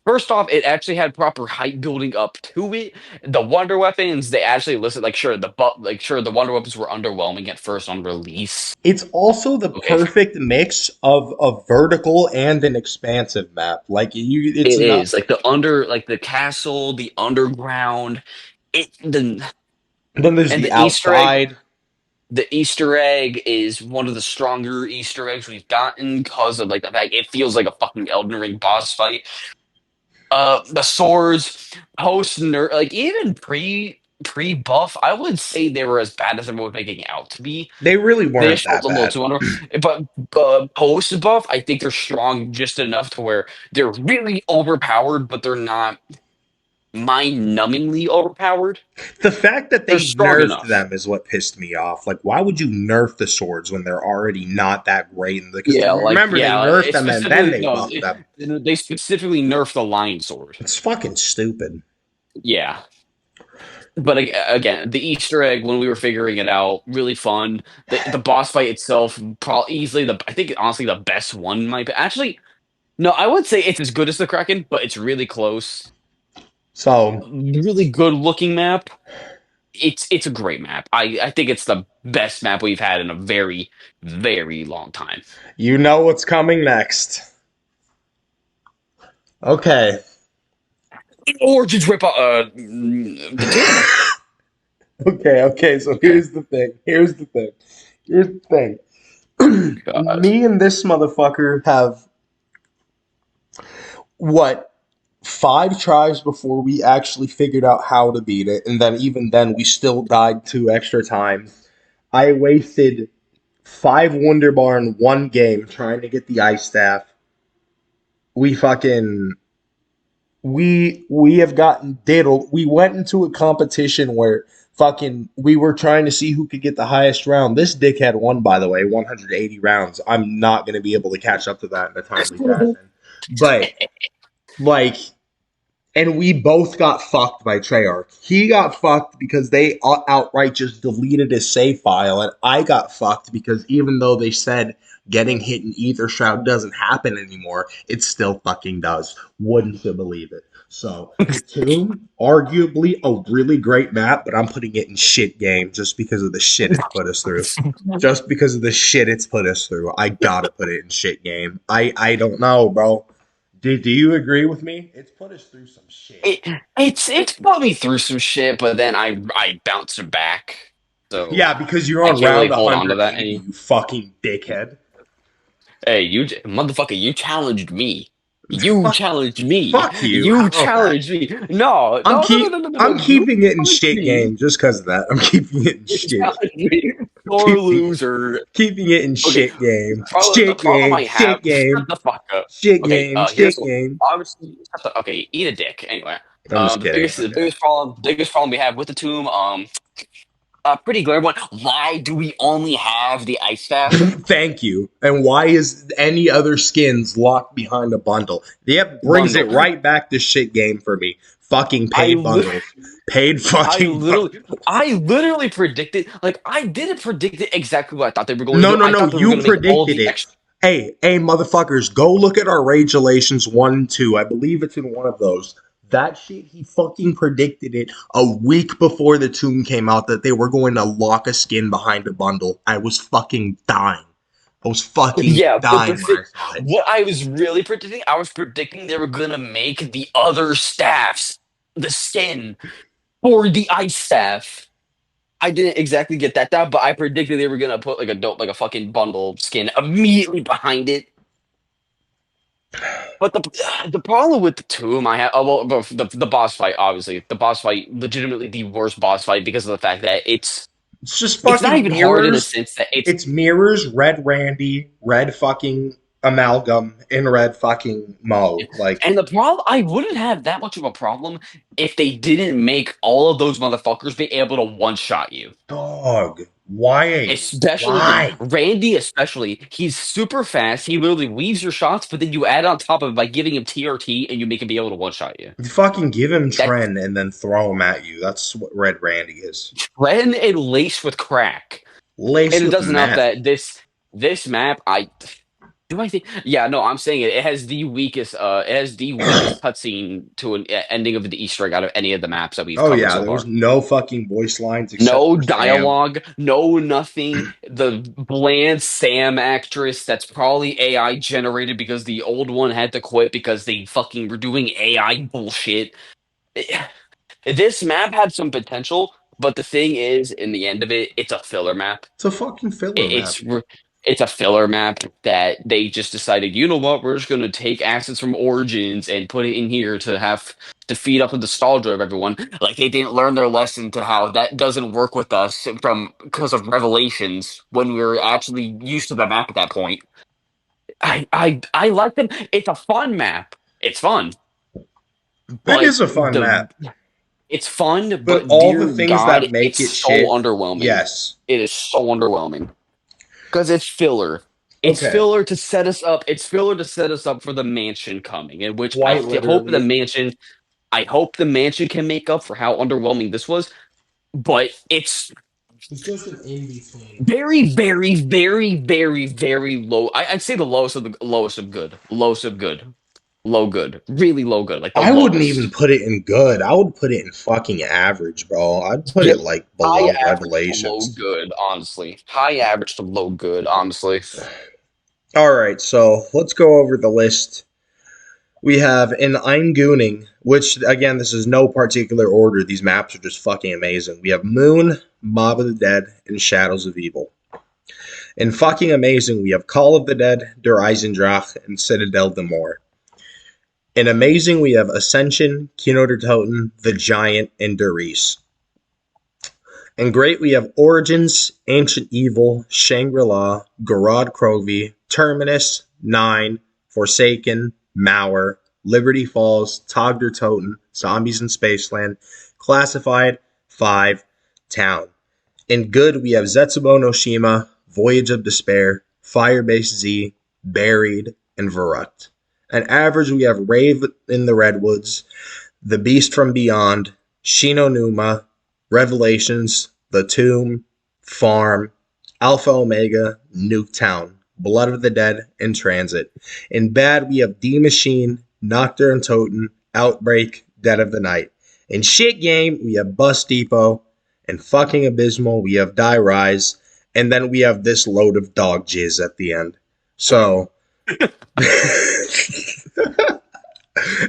[SPEAKER 2] first off, it actually had proper hype building up to it. The wonder weapons, they actually listed like sure the wonder weapons were underwhelming at first on release.
[SPEAKER 1] It's also the
[SPEAKER 2] Okay,
[SPEAKER 1] perfect mix of a vertical and an expansive map. It's
[SPEAKER 2] it
[SPEAKER 1] not.
[SPEAKER 2] is like like the castle, the underground, it
[SPEAKER 1] Then there's
[SPEAKER 2] and
[SPEAKER 1] the
[SPEAKER 2] the Easter egg.
[SPEAKER 1] outside.
[SPEAKER 2] The Easter egg is one of the stronger Easter eggs we've gotten because of like the fact it feels like a fucking Elden Ring boss fight. The swords post ner like even pre buff, I would say they were as bad as everyone was making out to be.
[SPEAKER 1] They really
[SPEAKER 2] They
[SPEAKER 1] weren't
[SPEAKER 2] just felt
[SPEAKER 1] that
[SPEAKER 2] a little
[SPEAKER 1] bad.
[SPEAKER 2] too under, but post buff, I think they're strong just enough to where they're really overpowered, but they're not mind-numbingly overpowered.
[SPEAKER 1] The fact that
[SPEAKER 2] They're
[SPEAKER 1] they
[SPEAKER 2] strong
[SPEAKER 1] nerfed
[SPEAKER 2] enough.
[SPEAKER 1] them is what pissed me off. Like, why would you nerf the swords when they're already not that great? Because remember, they nerfed
[SPEAKER 2] It's
[SPEAKER 1] them and then
[SPEAKER 2] specifically
[SPEAKER 1] they
[SPEAKER 2] no,
[SPEAKER 1] buffed them.
[SPEAKER 2] they specifically nerfed the lion sword.
[SPEAKER 1] It's fucking stupid.
[SPEAKER 2] Yeah, but again, the Easter egg when we were figuring it out, really fun. The boss fight itself, probably easily I think honestly the best one might be. Actually, no, I would say it's as good as the Kraken, but it's really close.
[SPEAKER 1] So,
[SPEAKER 2] Really good looking map. It's a great map. I think it's the best map we've had in a very very long time.
[SPEAKER 1] you know what's coming next. Okay.
[SPEAKER 2] Origins rip continue.
[SPEAKER 1] Okay, so
[SPEAKER 2] Okay.
[SPEAKER 1] Here's the thing.
[SPEAKER 2] God.
[SPEAKER 1] Me and this motherfucker have what 5 tries before we actually figured out how to beat it, and then even then we still died 2 extra times. I wasted 5 Wonder Bar in one game trying to get the ice staff. We fucking we have gotten diddled. We went into a competition where fucking we were trying to see who could get the highest round. This dickhead won, by the way, 180 rounds. I'm not going to be able to catch up to that in a timely fashion. But like, and we both got fucked by Treyarch. He got fucked because they outright just deleted his save file, and I got fucked because even though they said getting hit in Ether Shroud doesn't happen anymore, it still fucking does. Wouldn't you believe it? So, the Tomb, arguably a really great map, but I'm putting it in shit game just because of the shit it's put us through. Just because of the shit it's put us through, I gotta put it in shit game. I don't know, bro. Do you agree with me? It's put us through some shit.
[SPEAKER 2] It's put me through some shit, but then I bounced it back. So
[SPEAKER 1] Yeah, because you're
[SPEAKER 2] I
[SPEAKER 1] on
[SPEAKER 2] can't really
[SPEAKER 1] round
[SPEAKER 2] hold on to that
[SPEAKER 1] 180,
[SPEAKER 2] any.
[SPEAKER 1] you fucking dickhead.
[SPEAKER 2] Hey, motherfucker, you challenged me. You
[SPEAKER 1] Fuck,
[SPEAKER 2] challenged me.
[SPEAKER 1] fuck you. How
[SPEAKER 2] You
[SPEAKER 1] about that?
[SPEAKER 2] challenged me. No,
[SPEAKER 1] I'm
[SPEAKER 2] no, no, no,
[SPEAKER 1] keep
[SPEAKER 2] no, no, no, no.
[SPEAKER 1] I'm
[SPEAKER 2] You
[SPEAKER 1] keeping it in
[SPEAKER 2] challenged
[SPEAKER 1] shit
[SPEAKER 2] me.
[SPEAKER 1] game just because of that. I'm keeping it in
[SPEAKER 2] You
[SPEAKER 1] shit.
[SPEAKER 2] challenged me. Sore
[SPEAKER 1] Keeping
[SPEAKER 2] loser.
[SPEAKER 1] keeping it in
[SPEAKER 2] Okay,
[SPEAKER 1] shit game.
[SPEAKER 2] the
[SPEAKER 1] Shit
[SPEAKER 2] problem
[SPEAKER 1] game.
[SPEAKER 2] I have.
[SPEAKER 1] Shit
[SPEAKER 2] Shut
[SPEAKER 1] game.
[SPEAKER 2] the fuck up.
[SPEAKER 1] Shit
[SPEAKER 2] Okay,
[SPEAKER 1] game.
[SPEAKER 2] here's
[SPEAKER 1] Shit game.
[SPEAKER 2] obviously. Okay, eat a dick. Anyway,
[SPEAKER 1] I'm just kidding.
[SPEAKER 2] the
[SPEAKER 1] Okay.
[SPEAKER 2] biggest problem we have with the tomb. Pretty glaring one. Why do we only have the ice staff
[SPEAKER 1] Thank you. And why is any other skins locked behind a bundle? Yep, brings it
[SPEAKER 2] bundle?
[SPEAKER 1] right back to shit game for me. Fucking
[SPEAKER 2] I
[SPEAKER 1] paid
[SPEAKER 2] li-
[SPEAKER 1] bundles. Paid
[SPEAKER 2] I
[SPEAKER 1] fucking
[SPEAKER 2] literally, I literally predicted. Like, I didn't predict it exactly what I thought they were going to
[SPEAKER 1] No,
[SPEAKER 2] do.
[SPEAKER 1] no,
[SPEAKER 2] I
[SPEAKER 1] no.
[SPEAKER 2] thought they were
[SPEAKER 1] You
[SPEAKER 2] going to make all of
[SPEAKER 1] predicted
[SPEAKER 2] the
[SPEAKER 1] it.
[SPEAKER 2] extra.
[SPEAKER 1] Hey, motherfuckers, go look at our Rage Relations 1 and 2. I believe it's in one of those. That shit, he fucking predicted it a week before the tune came out that they were going to lock a skin behind a bundle. I was fucking dying. I was fucking
[SPEAKER 2] Yeah, but the
[SPEAKER 1] dying when
[SPEAKER 2] thing,
[SPEAKER 1] I saw it.
[SPEAKER 2] what I was really predicting, I was predicting they were gonna make the other staffs, the skin for the ice staff. I didn't exactly get that down, but I predicted they were gonna put like a dope, like a fucking bundle skin immediately behind it. But the problem with the tomb, I have, oh, well, the boss fight, obviously, the boss fight, legitimately the worst boss fight because of the fact that
[SPEAKER 1] It's just
[SPEAKER 2] it's not
[SPEAKER 1] fucking
[SPEAKER 2] even hard in a
[SPEAKER 1] mirrors.
[SPEAKER 2] sense that it's.
[SPEAKER 1] It's mirrors, Red Randy, Red fucking Amalgam, and Red fucking Mo. Like,
[SPEAKER 2] And the problem, I wouldn't have that much of a problem if they didn't make all of those motherfuckers be able to one shot you.
[SPEAKER 1] dog, why?
[SPEAKER 2] Especially
[SPEAKER 1] Why?
[SPEAKER 2] Randy, especially he's super fast. He literally weaves your shots, but then you add on top of it by giving him TRT and you make him be able to one shot you.
[SPEAKER 1] You fucking give him
[SPEAKER 2] That's
[SPEAKER 1] Tren and then throw him at you. That's what Red Randy is.
[SPEAKER 2] Ren and laced with crack.
[SPEAKER 1] Laced
[SPEAKER 2] And it
[SPEAKER 1] with
[SPEAKER 2] doesn't help
[SPEAKER 1] meth.
[SPEAKER 2] that this map, I think, yeah, no, I'm saying it has the weakest cutscene to an ending of the Easter egg out of any of the maps that we've
[SPEAKER 1] Oh
[SPEAKER 2] covered
[SPEAKER 1] yeah,
[SPEAKER 2] so
[SPEAKER 1] there was
[SPEAKER 2] far.
[SPEAKER 1] no fucking voice lines except
[SPEAKER 2] No
[SPEAKER 1] for Sam.
[SPEAKER 2] dialogue, no nothing. The bland Sam actress that's probably AI generated because the old one had to quit because they fucking were doing AI bullshit. This map had some potential, but the thing is, in the end of it, it's a filler map.
[SPEAKER 1] It's a fucking filler
[SPEAKER 2] It,
[SPEAKER 1] map.
[SPEAKER 2] it's a filler map that they just decided, you know what, we're just going to take assets from Origins and put it in here to have to feed up the nostalgia of everyone. Like they didn't learn their lesson to how that doesn't work with us from because of Revelations when we were actually used to the map at that point. I like them. It's a fun map. It's fun,
[SPEAKER 1] That
[SPEAKER 2] but
[SPEAKER 1] is a fun
[SPEAKER 2] the
[SPEAKER 1] map.
[SPEAKER 2] it's fun,
[SPEAKER 1] But
[SPEAKER 2] but
[SPEAKER 1] all the
[SPEAKER 2] dear
[SPEAKER 1] things
[SPEAKER 2] God,
[SPEAKER 1] that make
[SPEAKER 2] it's
[SPEAKER 1] it
[SPEAKER 2] so
[SPEAKER 1] shit,
[SPEAKER 2] underwhelming.
[SPEAKER 1] yes.
[SPEAKER 2] It is so underwhelming. Because it's filler. It's
[SPEAKER 1] Okay.
[SPEAKER 2] filler to set us up. It's filler to set us up for the mansion coming, in which
[SPEAKER 1] Quite
[SPEAKER 2] hope the
[SPEAKER 1] literally.
[SPEAKER 2] mansion. I hope the mansion can make up for how underwhelming this was. But it's
[SPEAKER 1] It's just an in between.
[SPEAKER 2] very, very, very, very, very low. I'd say the lowest of good. Lowest of good. Low good. Really low good. Like the
[SPEAKER 1] I wouldn't even
[SPEAKER 2] lowest.
[SPEAKER 1] put it in good. I would put it in fucking average, bro. I'd put
[SPEAKER 2] Yeah.
[SPEAKER 1] it like
[SPEAKER 2] High
[SPEAKER 1] below
[SPEAKER 2] average to low
[SPEAKER 1] Revelations.
[SPEAKER 2] good, honestly. High average to low good, honestly.
[SPEAKER 1] All right, so let's go over the list. We have in I'm Gooning, which again, this is no particular order. These maps are just fucking amazing. We have Moon, Mob of the Dead, and Shadows of Evil. In fucking amazing, we have Call of the Dead, Der Eisendrache, and Citadel de Mor. In amazing, we have Ascension, Kino der Toten, The Giant, and Der Riese. In great, we have Origins, Ancient Evil, Shangri-La, Gorod Krovi, Terminus, Nine, Forsaken, Mauer, Liberty Falls, Tag der Toten, Zombies in Spaceland, Classified, 5, Town. In good, we have Zetsubo no Shima, Voyage of Despair, Firebase Z, Buried, and Verrückt. An average, we have Rave in the Redwoods, The Beast from Beyond, Shinonuma, Revelations, The Tomb, Farm, Alpha Omega, Nuketown, Blood of the Dead, and Transit. In bad, we have D Machine, Nocturne Toten, Outbreak, Dead of the Night. In shit game, we have Bus Depot, and fucking abysmal, we have Die Rise, and then we have this load of dog jizz at the end. So,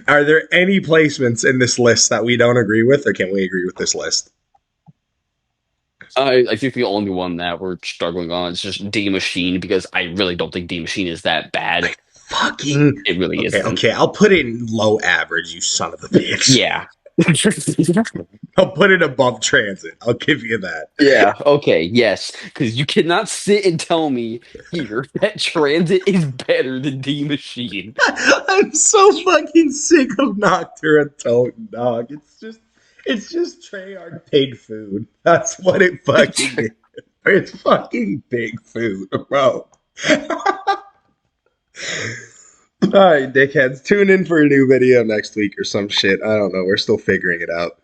[SPEAKER 1] are there any placements in this list that we don't agree with, or can we agree with this list?
[SPEAKER 2] I think the only one that we're struggling on is just D Machine because I really don't think D Machine is that bad.
[SPEAKER 1] Fucking
[SPEAKER 2] It really
[SPEAKER 1] okay,
[SPEAKER 2] isn't.
[SPEAKER 1] okay. I'll put it in low average, you son of a bitch.
[SPEAKER 2] Yeah.
[SPEAKER 1] I'll put it above transit. I'll give you that.
[SPEAKER 2] Yeah. Okay. Yes. Because you cannot sit and tell me here that Transit is better than D Machine.
[SPEAKER 1] I'm so fucking sick of Nocturne Toten, dog. It's just Treyarch pig food. That's what it fucking is. It's fucking pig food, bro. All right, dickheads. Tune in for a new video next week or some shit. I don't know. We're still figuring it out.